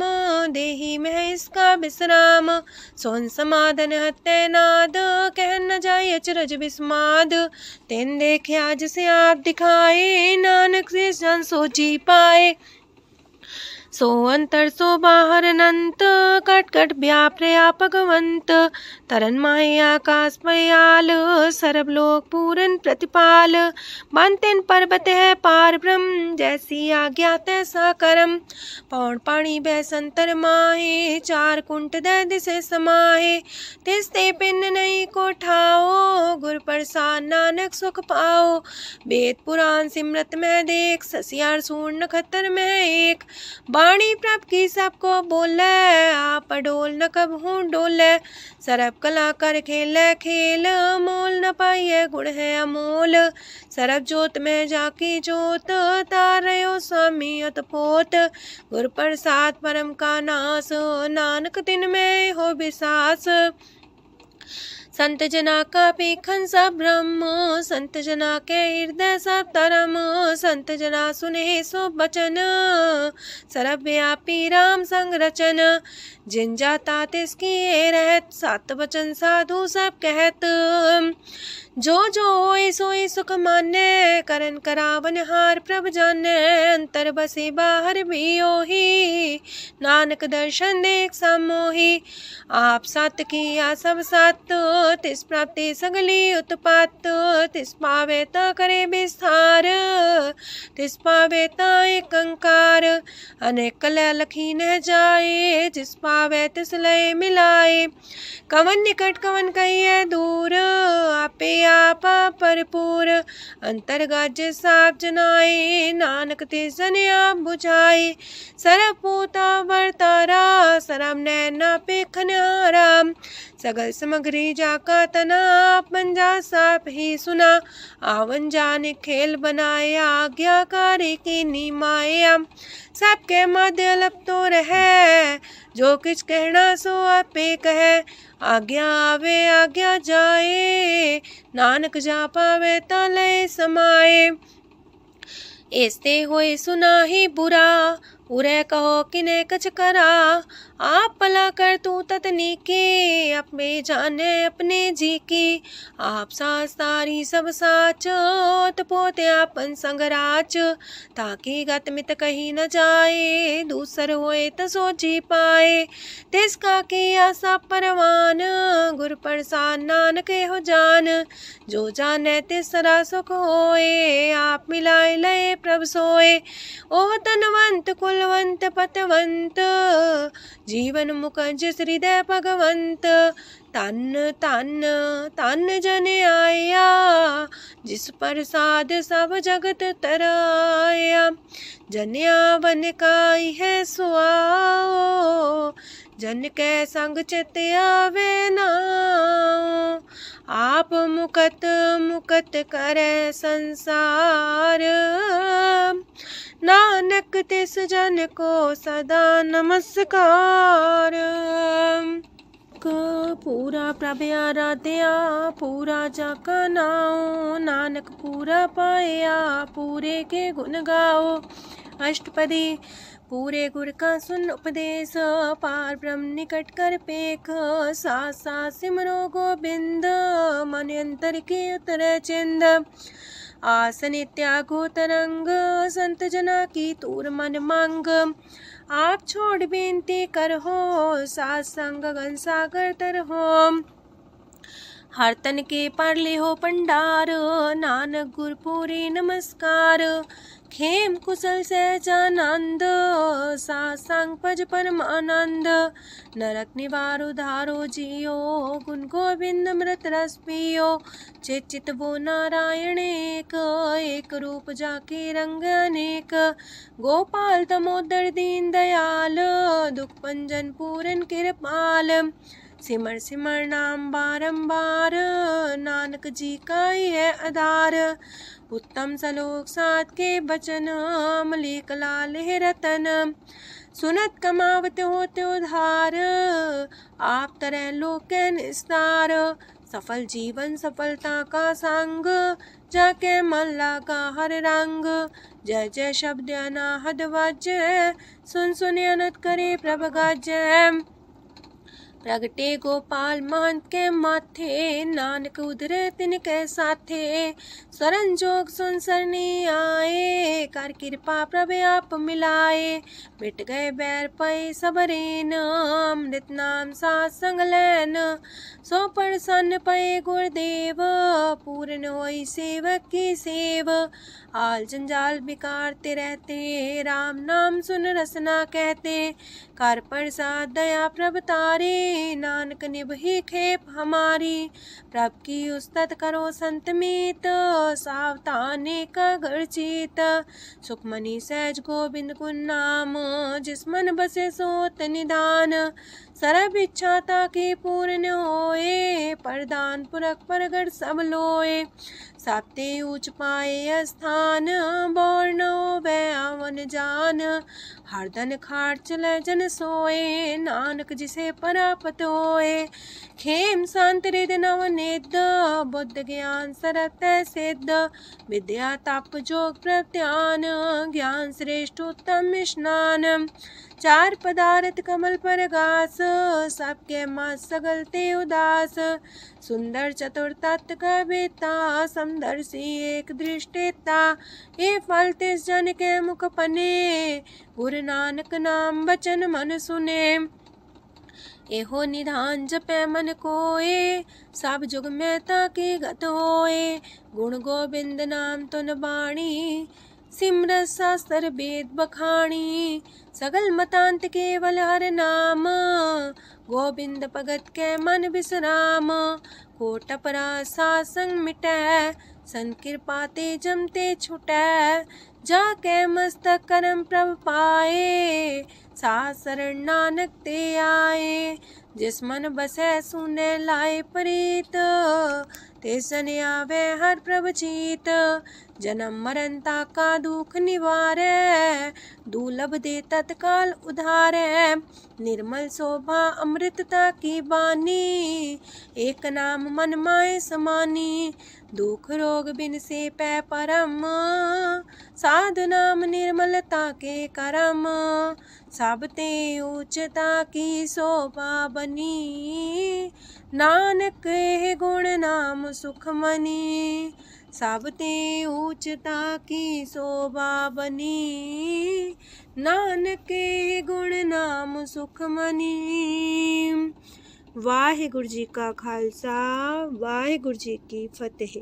देही में इसका विश्राम। सोन समाधन हत्ते नाद, कह न जाय अचरज विस्माद। तेन देखे आज से आप दिखाए, नानक से जन सो जी पाए। सो अंतर सो बाहर अनंत, कट कट व्याप्रया भगवंत। तरन माहे आकाश पयाल, सरब लोक पूरन प्रतिपाल। बनतेन पर्वत है पार ब्रह्म, जैसी आज्ञा तैसा करम। पौड़ पाणी बह संतर माहे, चार कुंट दह दिसे समाहे। तिसते पिन नहीं को ठाओ, गुर प्रसाद नानक सुख पाओ। वेद पुराण सिमरत में देख, ससियार सूर नखत्तर में एक। वाणी प्रभ की सबको बोले, आप डोल न कब हूँ डोले। सरब कला कर खेले खेल, मोल न पाइए गुण है अमोल। सरब जोत में जाकी जोत, तारयो स्वामी अतपोत। गुर प्रसाद परम का नास, नानक तिन में हो विसास। संत जना का पेखन सब ब्रह्म, संत जना के हृदय सब धर्म। संत जना सुने सो बचन, सरब व्यापी राम संग रचन। जिन जाता तिसकी रहत, सात वचन साधु सब कहत। जो जो होए सोए सुख माने, करन करावन हार प्रभ जाने। अंतर बसे बाहर भी ओही, नानक दर्शन देख सब मोही। आप सत किया सब सत, तिस प्राप्ति सगली उत्पात। तिस पावे ता करे विस्तार, तिस पावे ता एक अंकार। अनेक कलय लखी न जाए, जिस पावे तिस लय मिलाए। कवन निकट कवन कहिए दूर, आपे आपा भरपूर। अंतर्गत साप जनाए, नानक तिस जन आप बुझाए। सरब पूता वर्तारा, सरब नैना पेखन हारा। सगल सामग्री जाका तना, पंजा साप ही सुना। आवन जाने खेल बनाया, आज्ञाकारी की नी माया। सबके मध्य अलप तो रहे, जो किछ कहना सो आपे कहे। आज्ञा आवे आज्ञा जाए, नानक जा पावे ता लय समाए। ऐसते होए सुना ही बुरा, उरे कहो किने कछ करा। आप भला कर तू ततनी के, अपने जाने अपने जी की। आप सास तारी सब साच, पोते आपन संग राच। ताकि गत मित कही न जाए, दूसर होए त सो जी पाए। तिसका किया सब परवान, गुर प्रसाद नानक हो जान। जो जाने तिसरा सुख होए, आप मिलाए लय प्रभ सोए। ओह तनवंत कुलवंत पतवंत, जीवन मुकज हृदय भगवंत। तन तन तन जन आया, जिस प्रसाद सब जगत तराया। जन्या बन काई है सुआओ, जन के संग चित आवे नाओ। आप मुकत मुकत करे संसार, नानक तिस जन को सदा नमस्कार। पूरा प्रभ आराध्या, पूरा जाका नाओ। नानक पूरा पाया, पूरे के गुण गाओ। अष्टपदी पूरे गुर का सुन उपदेश, पार ब्रह्म निकट कर पेख। साथ साथ सिमरो गोबिंद, मन अंतर की उतरे चिंद। आसन त्यागो तरंग, संत जना की तूर मन मांग। आप छोड़ बेनती कर हो, सात संग गगन सागर तर हो। हर तन के पर ले हो पंडार, नानक गुरपुरी नमस्कार। खेम कुशल सहजानंद, सासंग पज परमानंद। नरक निवार उधारो जियो, गुण गोविंद मृत रस पियो। चित वो नारायण एक, एक रूप जाके रंग अनेक। गोपाल तमोदर दीन दयाल, दुख पंजन पूरन कृपाल। सिमर सिमर नाम बारंबार, नानक जी का ही है आधार। उत्तम सलोक साध के बचन, मलिक लाल है रतन। सुनत कमावत होते उधार, आप तरह लोक निस्तार। सफल जीवन सफलता का संग, जाके मन लागा हर रंग। जय जय शब्द अनाहद वाजय, सुन सुन अनत करे प्रभ गाजय। प्रगटे गोपाल महंत के माथे, नानक उधरे तिनके साथे। स्वरन जोग सुन सरनी आए, कर कृपा प्रभ आप मिलाए। मिट गए बैर पै सबरेन, अमृत नाम साथ संग लैन। सो प्रसन्न पै गुरुदेव, पूर्ण होई सेवक की सेव। आल जंजाल बिकारते रहते, राम नाम सुन रसना कहते। कर प्रसाद दया प्रभ तारे, नानक निभहि खेप हमारी। प्रभ की उस्तत करो संत मीत, सावधाने का घर चीत। सुखमणि सहज गोविंद गुण नाम, जिस मन बसे सोत निधान। सर्व इच्छा ताकी पूर्ण होए, प्रदान पुरख परगट सब लोए। साप्ते ऊंच पाए स्थान, बोर न होवे आवन जान। हरदन खाट चले जन सोए, नानक जिसे परापत होए। खेम शांत हृदय नव निध, बुद्ध ज्ञान सरत सिद्ध। विद्या तप जोग प्रत्यान, ज्ञान श्रेष्ठ उत्तम स्नान। चार पदार्थ कमल पर घास, सबके मास सगलते उदास। सुंदर चतुर तत्व का बेता, समदर्शी एक दृष्टिता। ये फल तिस जन के मुख पने, गुरु नानक नाम बचन मन सुने। एहो निधान जपै मन कोए, सब जुग में ताके गत होए। गुण गोविंद नाम तुन बाणी, सिमरत शास्त्र वेद बखाणी। सगल मतांत केवल हर नाम, गोविंद भगत के मन विश्राम। कोट अपराध सात संग मिटै, संत कृपा ते जमते छुटै। जाके मस्तक करम प्रभ पाए, साथ शरण नानक ते आए। जिस मन बसै सुने लाए प्रीत, तिस जन आवे हर प्रभ चीत। जन्म मरण ताका दुख निवारै, दुर्लभ दे तत्काल उधारै। निर्मल शोभा अमृतता की बानी, एक नाम मन माय समानी। दुख रोग बिन से पै परम, साधु नाम निर्मलता के करम। सब ते उच्चता की शोभा बनी, नानक है गुण नाम सुखमनी। सब ते उच्चता की शोभा बनी, नानक है गुण नाम सुखमनी। वाहिगुरु जी का खालसा, वाहिगुरु जी की फतेह।